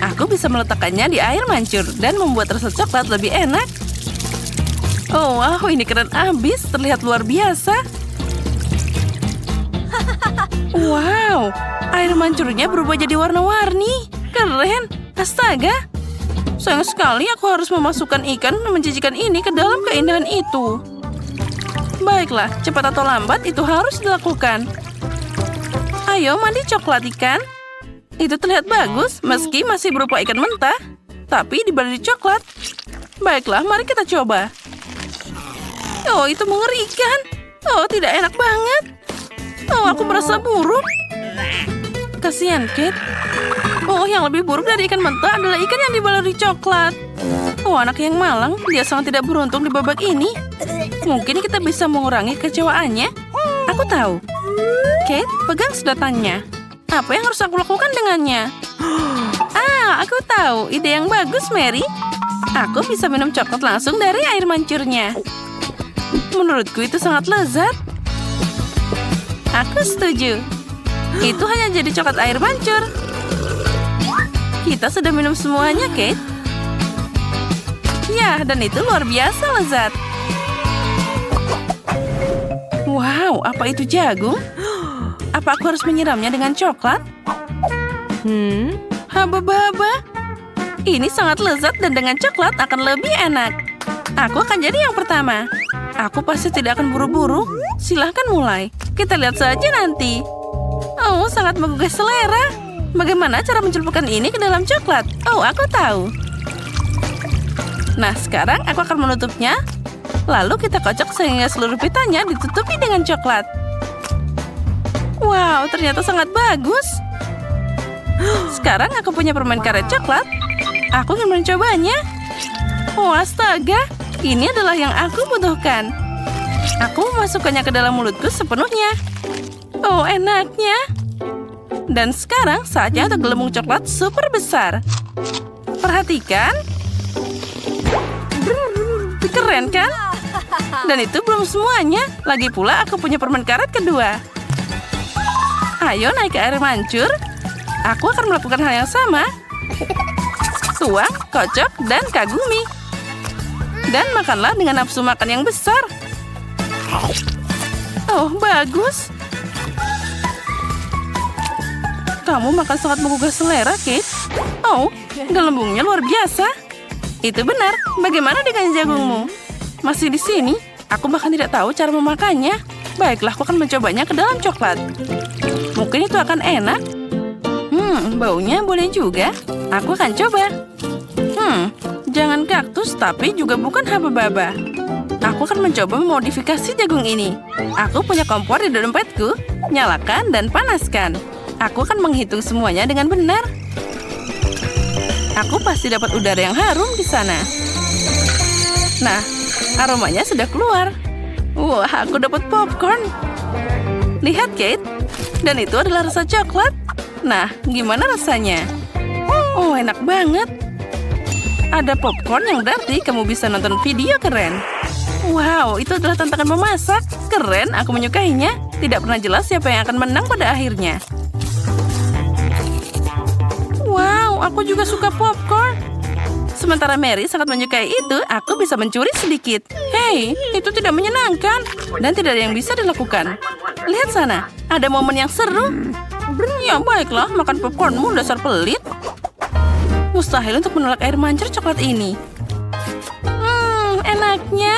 Aku bisa meletakkannya di air mancur dan membuat rasa coklat lebih enak. Oh, wow, ini keren abis. Terlihat luar biasa. Wow, air mancurnya berubah jadi warna-warni. Keren. Astaga. Sayang sekali aku harus memasukkan ikan menjijikan ini ke dalam keindahan itu. Baiklah, cepat atau lambat itu harus dilakukan. Ayo, mandi coklat ikan. Itu terlihat bagus, meski masih berupa ikan mentah. Tapi dibalik coklat. Baiklah, mari kita coba. Oh, itu mengerikan. Oh, tidak enak banget. Oh, aku merasa buruk. Kasihan, Kate. Oh, yang lebih buruk dari ikan mentah adalah ikan yang dibaluri coklat. Oh, anak yang malang. Dia sangat tidak beruntung di babak ini. Mungkin kita bisa mengurangi kecewaannya. Aku tahu. Kate, pegang sedotannya. Apa yang harus aku lakukan dengannya? Aku tahu. Ide yang bagus, Mary. Aku bisa minum coklat langsung dari air mancurnya. Menurutku itu sangat lezat. Aku setuju. Itu hanya jadi coklat air mancur. Kita sudah minum semuanya, Kate. Ya, dan itu luar biasa lezat. Wow, apa itu jagung? Apa aku harus menyiramnya dengan coklat? Haba-haba. Ini sangat lezat dan dengan coklat akan lebih enak. Aku akan jadi yang pertama. Aku pasti tidak akan buru-buru. Silahkan mulai. Kita lihat saja nanti. Oh, sangat menggugah selera. Bagaimana cara mencelupkan ini ke dalam coklat? Oh, aku tahu. Nah, sekarang aku akan menutupnya. Lalu kita kocok sehingga seluruh pitanya ditutupi dengan coklat. Wow, ternyata sangat bagus. Sekarang aku punya permen karet coklat. Aku ingin mencobanya. Oh, astaga. Ini adalah yang aku butuhkan. Aku memasukkannya ke dalam mulutku sepenuhnya. Oh, enaknya. Dan sekarang saatnya untuk gelembung coklat super besar. Perhatikan. Keren kan? Dan itu belum semuanya. Lagi pula aku punya permen karet kedua. Ayo naik ke air mancur. Aku akan melakukan hal yang sama. Tuang, kocok, dan kagumi. Dan makanlah dengan nafsu makan yang besar. Oh, bagus. Kamu makan sangat menggugah selera, Kate. Oh, gelembungnya luar biasa. Itu benar. Bagaimana dengan jagungmu? Masih di sini? Aku bahkan tidak tahu cara memakannya. Baiklah, aku akan mencobanya ke dalam coklat. Mungkin itu akan enak. Baunya boleh juga. Aku akan coba. Jangan kaktus, tapi juga bukan haba-baba. Aku akan mencoba memodifikasi jagung ini. Aku punya kompor di dompetku. Nyalakan dan panaskan. Aku akan menghitung semuanya dengan benar. Aku pasti dapat udara yang harum di sana. Nah, aromanya sudah keluar. Wah, aku dapat popcorn. Lihat, Kate. Dan itu adalah rasa coklat. Nah, gimana rasanya? Oh, enak banget. Ada popcorn yang berarti kamu bisa nonton video keren. Wow, itu adalah tantangan memasak. Keren, aku menyukainya. Tidak pernah jelas siapa yang akan menang pada akhirnya. Wow, aku juga suka popcorn. Sementara Mary sangat menyukai itu, aku bisa mencuri sedikit. Hei, itu tidak menyenangkan. Dan tidak ada yang bisa dilakukan. Lihat sana, ada momen yang seru. Ya baiklah, makan popcornmu dasar pelit. Mustahil untuk menolak air mancur coklat ini. Enaknya.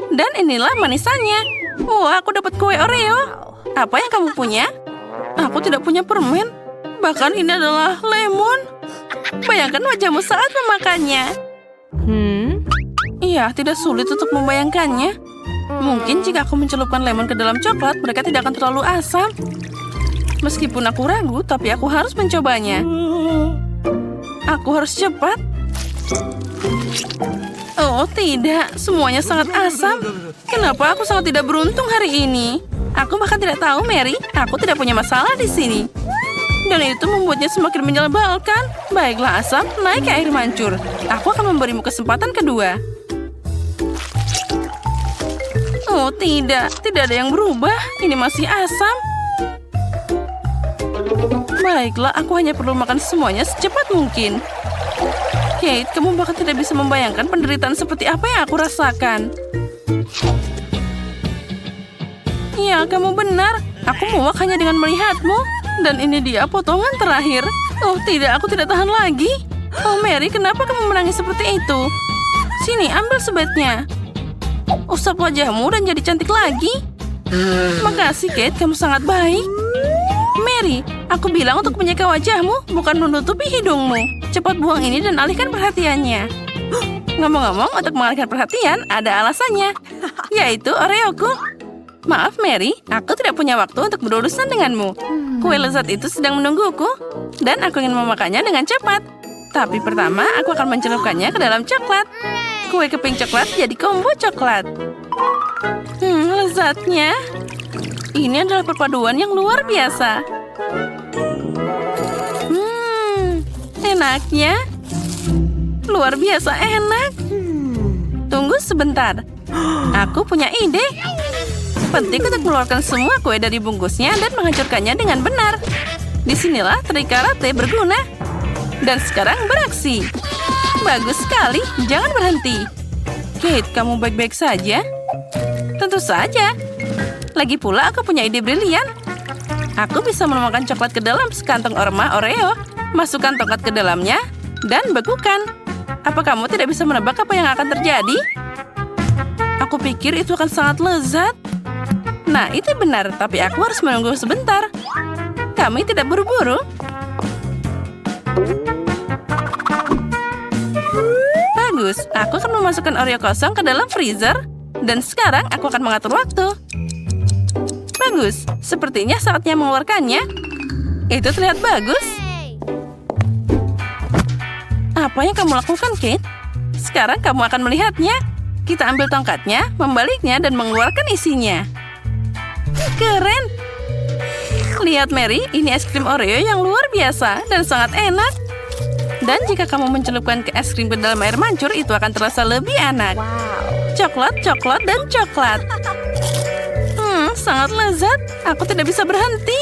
Dan inilah manisannya. Wah, aku dapat kue Oreo. Apa yang kamu punya? Aku tidak punya permen. Bahkan ini adalah lemon. Bayangkan wajahmu saat memakannya. Iya, tidak sulit untuk membayangkannya. Mungkin jika aku mencelupkan lemon ke dalam coklat, mereka tidak akan terlalu asam. Meskipun aku ragu, tapi aku harus mencobanya. Aku harus cepat. Oh, tidak. Semuanya sangat asam. Kenapa aku sangat tidak beruntung hari ini? Aku bahkan tidak tahu, Mary. Aku tidak punya masalah di sini. Dan itu membuatnya semakin menyebalkan. Baiklah, asam, naik ke air mancur. Aku akan memberimu kesempatan kedua. Oh, tidak. Tidak ada yang berubah. Ini masih asam. Baiklah, aku hanya perlu makan semuanya secepat mungkin. Kate, kamu bahkan tidak bisa membayangkan penderitaan seperti apa yang aku rasakan. Ya, kamu benar. Aku muak hanya dengan melihatmu. Dan ini dia potongan terakhir. Oh tidak, aku tidak tahan lagi. Oh Mary, kenapa kamu menangis seperti itu? Sini, ambil sebetnya. Usap wajahmu dan jadi cantik lagi. Makasih Kate, kamu sangat baik. Mary, aku bilang untuk menyeka wajahmu, bukan menutupi hidungmu. Cepat buang ini dan alihkan perhatiannya. Ngomong-ngomong, untuk mengalihkan perhatian, ada alasannya. Yaitu Oreoku. Maaf Mary, aku tidak punya waktu untuk berurusan denganmu. Kue lezat itu sedang menungguku. Dan aku ingin memakannya dengan cepat. Tapi pertama, aku akan mencelupkannya ke dalam coklat. Kue keping coklat jadi combo coklat. Lezatnya. Ini adalah perpaduan yang luar biasa. Enaknya. Luar biasa enak. Tunggu sebentar. Aku punya ide. Penting untuk mengeluarkan semua kue dari bungkusnya dan menghancurkannya dengan benar. Disinilah trik karate berguna. Dan sekarang beraksi. Bagus sekali, jangan berhenti. Kate, kamu baik-baik saja? Tentu saja. Lagi pula aku punya ide brilian. Aku bisa menuangkan coklat ke dalam sekantong orma Oreo. Masukkan tongkat ke dalamnya dan bekukan. Apa kamu tidak bisa menebak apa yang akan terjadi? Aku pikir itu akan sangat lezat. Nah, itu benar, tapi aku harus menunggu sebentar. Kami tidak buru-buru. Bagus, aku akan memasukkan Oreo kosong ke dalam freezer. Dan sekarang aku akan mengatur waktu. Bagus, sepertinya saatnya mengeluarkannya. Itu terlihat bagus. Apa yang kamu lakukan, Kate? Sekarang kamu akan melihatnya. Kita ambil tongkatnya, membaliknya, dan mengeluarkan isinya. Keren! Lihat Mary, ini es krim Oreo yang luar biasa dan sangat enak. Dan jika kamu mencelupkan ke es krim ke dalam air mancur, itu akan terasa lebih enak. Coklat, coklat, dan coklat. Sangat lezat. Aku tidak bisa berhenti.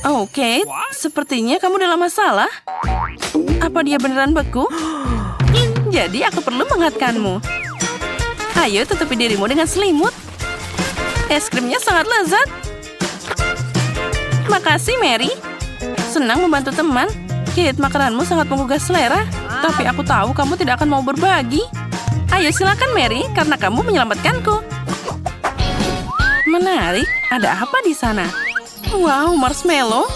Oke, sepertinya kamu dalam masalah. Apa dia beneran beku? Jadi aku perlu menghangatkanmu. Ayo tutupi dirimu dengan selimut. Es krimnya sangat lezat. Makasih, Mary. Senang membantu teman. Kate, makananmu sangat menggugah selera. Tapi aku tahu kamu tidak akan mau berbagi. Ayo silakan Mary, karena kamu menyelamatkanku. Menarik, ada apa di sana? Wow, marshmallow.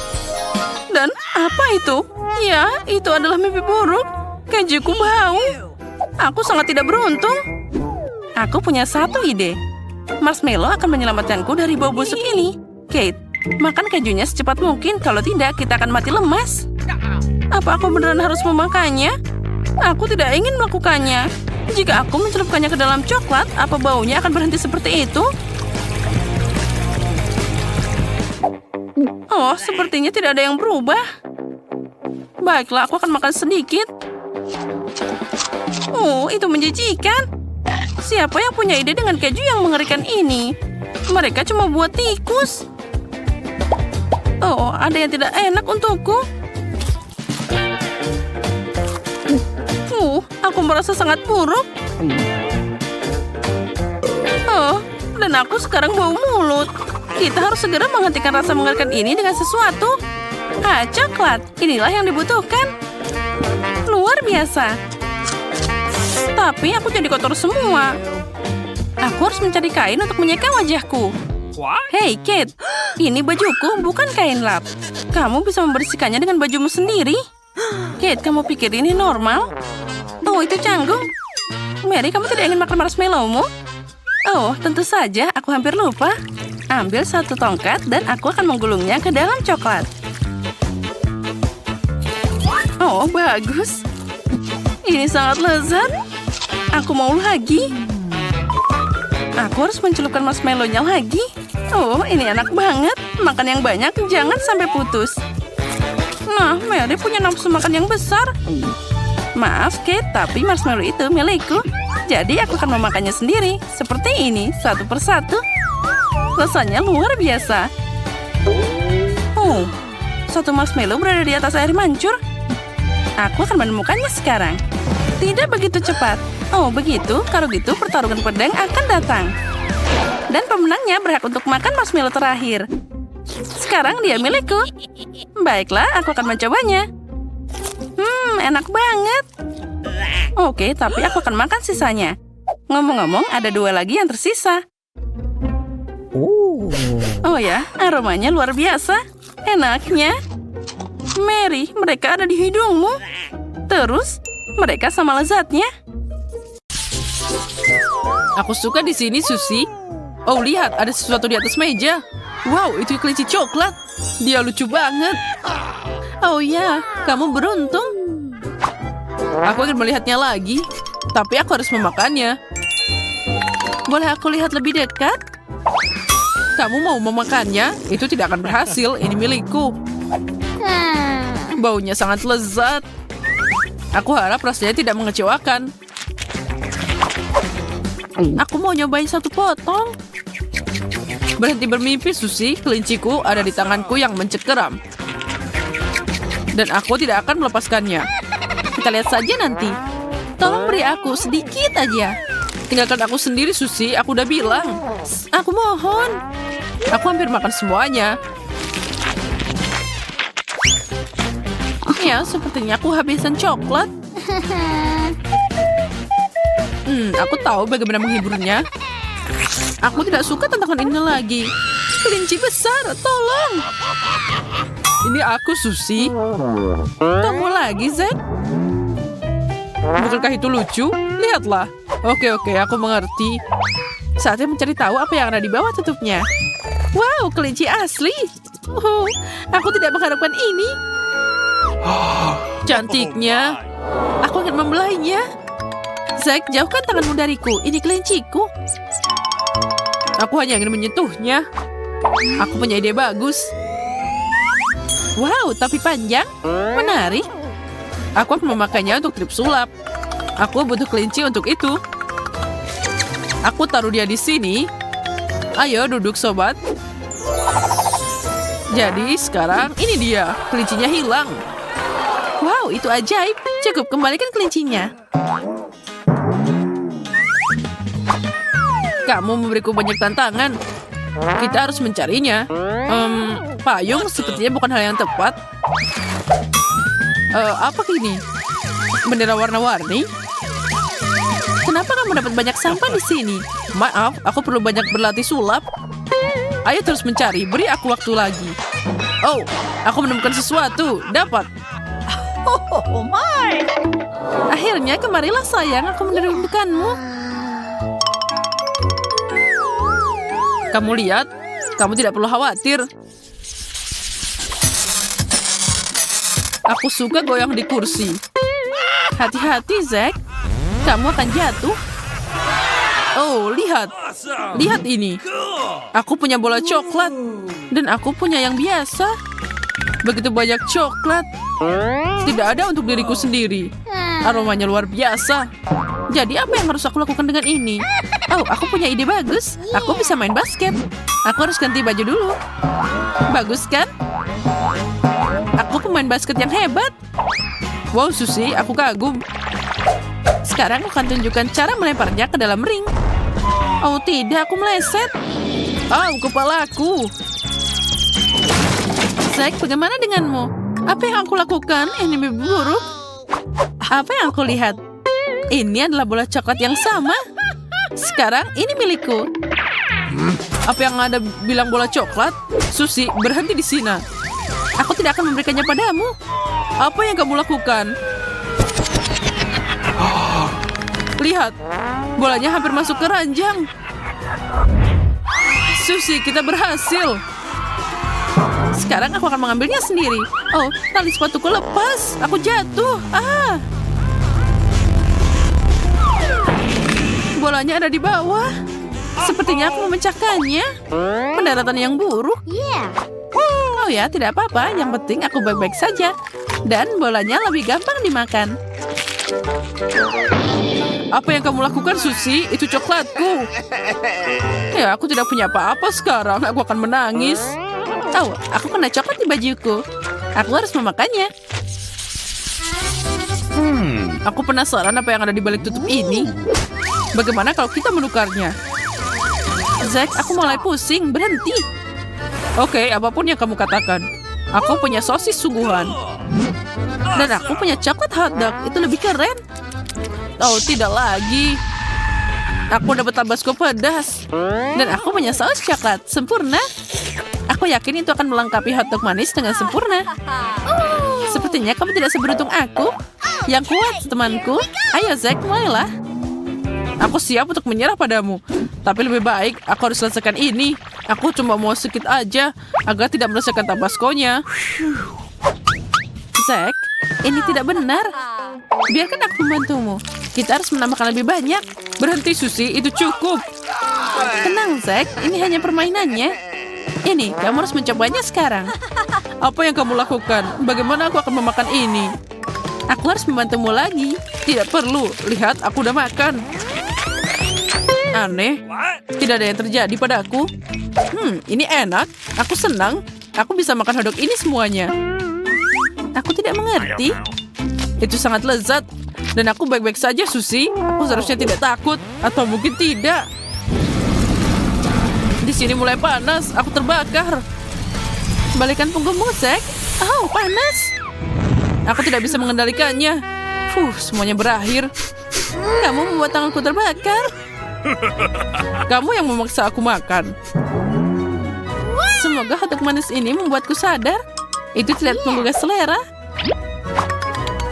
Dan apa itu? Ya, itu adalah mimpi buruk. Kejuku bau. Aku sangat tidak beruntung. Aku punya satu ide. Marshmallow akan menyelamatkanku dari bau busuk ini. Kate, makan kejunya secepat mungkin. Kalau tidak, kita akan mati lemas. Apa aku beneran harus memakannya? Aku tidak ingin melakukannya. Jika aku mencelupkannya ke dalam coklat, apa baunya akan berhenti seperti itu? Oh, sepertinya tidak ada yang berubah. Baiklah, aku akan makan sedikit. Oh, itu menjijikan. Siapa yang punya ide dengan keju yang mengerikan ini? Mereka cuma buat tikus. Oh, ada yang tidak enak untukku. Aku merasa sangat buruk. Oh, dan aku sekarang bau mulut. Kita harus segera menghentikan rasa mengerikan ini dengan sesuatu. Ah, coklat. Inilah yang dibutuhkan. Luar biasa. Tapi aku jadi kotor semua. Aku harus mencari kain untuk menyeka wajahku. Hei, Kate. Ini bajuku, bukan kain lap. Kamu bisa membersihkannya dengan bajumu sendiri. Kate, kamu pikir ini normal? Oh, itu canggung. Mary, kamu tidak ingin makan marshmallow-mu? Oh, tentu saja. Aku hampir lupa. Ambil satu tongkat dan aku akan menggulungnya ke dalam coklat. Oh, bagus. Ini sangat lezat. Aku mau lagi. Aku harus mencelupkan marshmallow-nya lagi. Oh, ini enak banget. Makan yang banyak, jangan sampai putus. Nah, Mary punya nafsu makan yang besar. Maaf, Kate, tapi marshmallow itu milikku. Jadi aku akan memakannya sendiri. Seperti ini, satu persatu. Rasanya luar biasa. Oh, satu marshmallow berada di atas air mancur. Aku akan menemukannya sekarang. Tidak begitu cepat. Oh, begitu? Kalau gitu, pertarungan pedang akan datang. Dan pemenangnya berhak untuk makan marshmallow terakhir. Sekarang dia milikku. Baiklah, aku akan mencobanya. Enak banget. Oke, tapi aku akan makan sisanya. Ngomong-ngomong, ada 2 lagi yang tersisa. Oh ya, aromanya luar biasa. Enaknya. Mary, mereka ada di hidungmu. Terus, mereka sama lezatnya. Aku suka di sini, Susie. Oh, lihat, ada sesuatu di atas meja. Wow, itu kelinci coklat. Dia lucu banget. Oh ya, kamu beruntung. Aku ingin melihatnya lagi, tapi aku harus memakannya. Boleh aku lihat lebih dekat? Kamu mau memakannya? Itu tidak akan berhasil, ini milikku. Baunya sangat lezat. Aku harap rasanya tidak mengecewakan. Aku mau nyobain satu potong. Berhenti bermimpi, Susie. Kelinciku ada di tanganku yang mencengkeram. Dan aku tidak akan melepaskannya. Kita lihat saja nanti. Tolong beri aku sedikit aja. Tinggalkan aku sendiri, Susie. Aku udah bilang. Aku mohon. Aku hampir makan semuanya. Ya, sepertinya aku habisan coklat. Aku tahu bagaimana menghiburnya. Aku tidak suka tantangan ini lagi. Kelinci besar, tolong. Ini aku, Susie. Kamu lagi, Zack? Bukankah itu lucu? Lihatlah. Oke, aku mengerti. Saatnya mencari tahu apa yang ada di bawah tutupnya. Wow, kelinci asli. Aku tidak mengharapkan ini. Cantiknya. Aku akan membelainya. Zack, jauhkan tanganmu dariku. Ini kelinciku. Aku hanya ingin menyentuhnya. Aku punya ide bagus. Wow, tapi panjang. Menarik. Aku akan memakainya untuk trip sulap. Aku butuh kelinci untuk itu. Aku taruh dia di sini. Ayo duduk, sobat. Jadi sekarang ini dia. Kelincinya hilang. Wow, itu ajaib. Cukup, kembalikan kelincinya. Kamu memberiku banyak tantangan. Kita harus mencarinya. Payung sepertinya bukan hal yang tepat. Apa ini? Bendera warna-warni? Kenapa kamu dapat banyak sampah di sini? Maaf, aku perlu banyak berlatih sulap. Ayo terus mencari, beri aku waktu lagi. Oh, aku menemukan sesuatu. Dapat. Oh my! Akhirnya kemarilah sayang, aku merindukanmu. Kamu lihat, kamu tidak perlu khawatir. Aku suka goyang di kursi. Hati-hati, Zack. Kamu akan jatuh. Oh, lihat. Lihat ini. Aku punya bola coklat. Dan aku punya yang biasa. Begitu banyak coklat. Tidak ada untuk diriku sendiri. Aromanya luar biasa. Jadi apa yang harus aku lakukan dengan ini? Oh, aku punya ide bagus. Aku bisa main basket. Aku harus ganti baju dulu. Bagus kan? Aku pemain basket yang hebat. Wow, Susie, aku kagum. Sekarang aku akan tunjukkan cara melemparnya ke dalam ring. Oh tidak, aku meleset. Oh, kepalaku. Zack, bagaimana denganmu? Apa yang aku lakukan? Ini mimpi buruk. Apa yang aku lihat? Ini adalah bola coklat yang sama. Sekarang ini milikku. Apa yang Anda bilang bola coklat? Susie, berhenti di sini. Aku tidak akan memberikannya padamu. Apa yang kamu lakukan? Lihat, bolanya hampir masuk ke ranjang. Susie, kita berhasil. Sekarang aku akan mengambilnya sendiri. Oh, tali sepatuku lepas. Aku jatuh. Bolanya ada di bawah. Sepertinya aku memecahkannya. Pendaratan yang buruk. Oh ya, tidak apa-apa. Yang penting aku baik-baik saja. Dan bolanya lebih gampang dimakan. Apa yang kamu lakukan, Susie? Itu coklatku. Ya, aku tidak punya apa-apa sekarang. Aku akan menangis. Oh, aku kena coklat di bajuku. Aku harus memakannya. Aku penasaran apa yang ada di balik tutup ini. Bagaimana kalau kita menukarnya? Zack, aku mulai pusing. Berhenti. Oke, apapun yang kamu katakan. Aku punya sosis sungguhan. Dan aku punya coklat hotdog. Itu lebih keren. Oh, tidak lagi. Aku dapat tabasco pedas. Dan aku punya saus coklat. Sempurna. Aku yakin itu akan melengkapi hotdog manis dengan sempurna. Sepertinya kamu tidak seberuntung aku. Yang kuat, temanku. Ayo, Zack, mulailah. Aku siap untuk menyerah padamu. Tapi lebih baik aku harus selesaikan ini. Aku cuma mau sedikit aja agar tidak merasakan tabasconya. Zack, ini tidak benar. Biarkan aku membantumu. Kita harus menambahkan lebih banyak. Berhenti, Susie, itu cukup. Tenang, Zack, ini hanya permainannya. Ini, kamu harus mencobanya sekarang. Apa yang kamu lakukan? Bagaimana aku akan memakan ini? Aku harus membantumu lagi. Tidak perlu, lihat aku udah makan. Aneh, tidak ada yang terjadi padaku. Ini enak. Aku senang. Aku bisa makan hotdog ini semuanya. Aku tidak mengerti. Itu sangat lezat. Dan aku baik-baik saja, Susie. Aku seharusnya tidak takut. Atau mungkin tidak. Di sini mulai panas. Aku terbakar. Balikan punggungmu, Zack. Oh, panas. Aku tidak bisa mengendalikannya. Semuanya berakhir. Kamu membuat tanganku terbakar. Kamu yang memaksa aku makan. Semoga hotdog manis ini membuatku sadar. Itu tidak menggugah selera.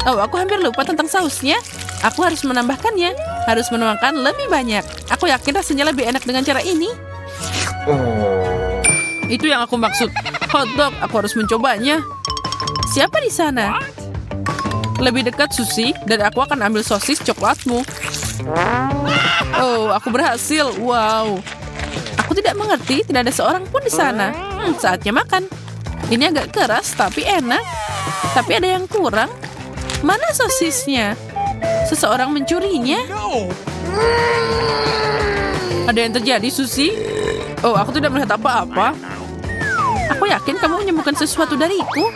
Oh, aku hampir lupa tentang sausnya. Aku harus menambahkannya. Harus menuangkan lebih banyak. Aku yakin rasanya lebih enak dengan cara ini. Itu yang aku maksud. Hotdog, aku harus mencobanya. Siapa di sana? Lebih dekat, Susie, dan aku akan ambil sosis coklatmu. Oh, aku berhasil. Wow. Aku tidak mengerti, tidak ada seorang pun di sana. Saatnya makan. Ini agak keras, tapi enak. Tapi ada yang kurang. Mana sosisnya? Seseorang mencurinya. Ada yang terjadi, Susie? Oh, aku tidak melihat apa-apa. Aku yakin kamu menyembunyikan sesuatu dariku.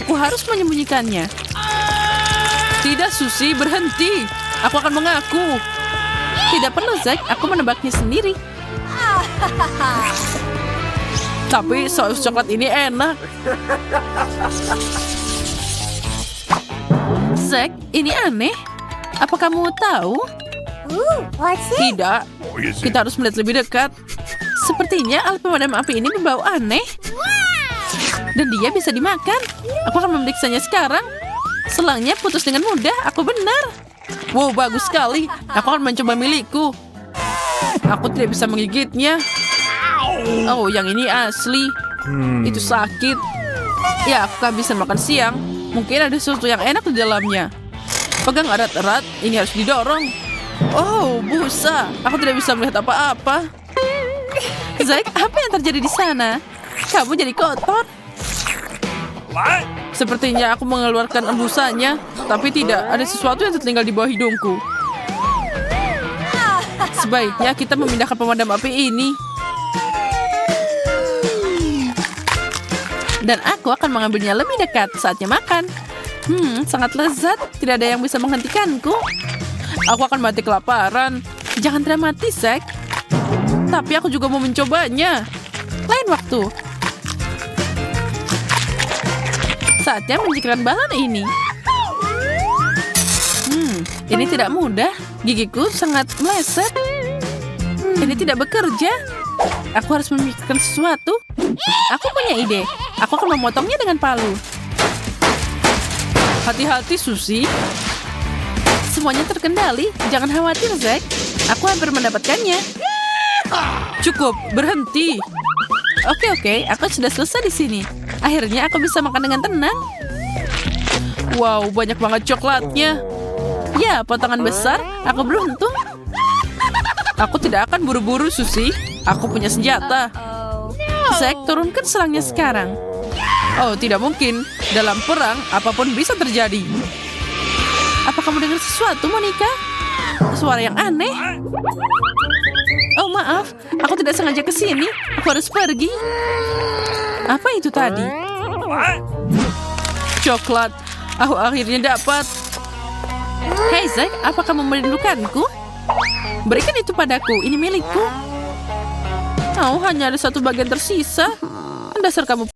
Aku harus menyembunyikannya. Tidak, Susie, berhenti. Aku akan mengaku. Tidak perlu, Zack. Aku menebaknya sendiri. Tapi saus coklat ini enak. Zack, ini aneh. Apa kamu tahu? Tidak, Oh, yes, it? kita harus melihat lebih dekat. Sepertinya alat pemadam api ini berbau aneh. Dan dia bisa dimakan. Aku akan memeriksanya sekarang. Selangnya putus dengan mudah, aku benar. Wow, bagus sekali. Aku akan mencoba milikku. Aku tidak bisa menggigitnya. Oh, yang ini asli. Itu sakit. Ya, aku kan bisa makan siang. Mungkin ada sesuatu yang enak di dalamnya. Pegang erat-erat, ini harus didorong. Oh, busa. Aku tidak bisa melihat apa-apa. Zack, apa yang terjadi di sana? Kamu jadi kotor. Sepertinya aku mengeluarkan embusannya, tapi tidak ada sesuatu yang tertinggal di bawah hidungku. Sebaiknya kita memindahkan pemadam api ini. Dan aku akan mengambilnya lebih dekat saatnya makan. Sangat lezat. Tidak ada yang bisa menghentikanku. Aku akan mati kelaparan. Jangan dramatis, Zack. Tapi aku juga mau mencobanya. Lain waktu. Saatnya menjikirkan balon ini. Ini tidak mudah. Gigiku sangat meleset. Ini tidak bekerja. Aku harus memikirkan sesuatu. Aku punya ide. Aku akan memotongnya dengan palu. Hati-hati, Susi. Semuanya terkendali. Jangan khawatir, Zack. Aku hampir mendapatkannya. Cukup, berhenti. Oke, aku sudah selesai di sini. Akhirnya aku bisa makan dengan tenang. Wow, banyak banget coklatnya. Ya, potongan besar. Aku beruntung. Aku tidak akan buru-buru, Susi. Aku punya senjata. Zack, turunkan selangnya sekarang. Oh, tidak mungkin. Dalam perang, apapun bisa terjadi. Apa kamu dengar sesuatu, Monica? Suara yang aneh. Oh, maaf. Aku tidak sengaja ke sini. Aku harus pergi. Apa itu tadi? Coklat. Aku akhirnya dapat. Hey, Zack, apa kamu merindukanku? Berikan itu padaku. Ini milikku. Oh, hanya ada satu bagian tersisa. Dasar kamu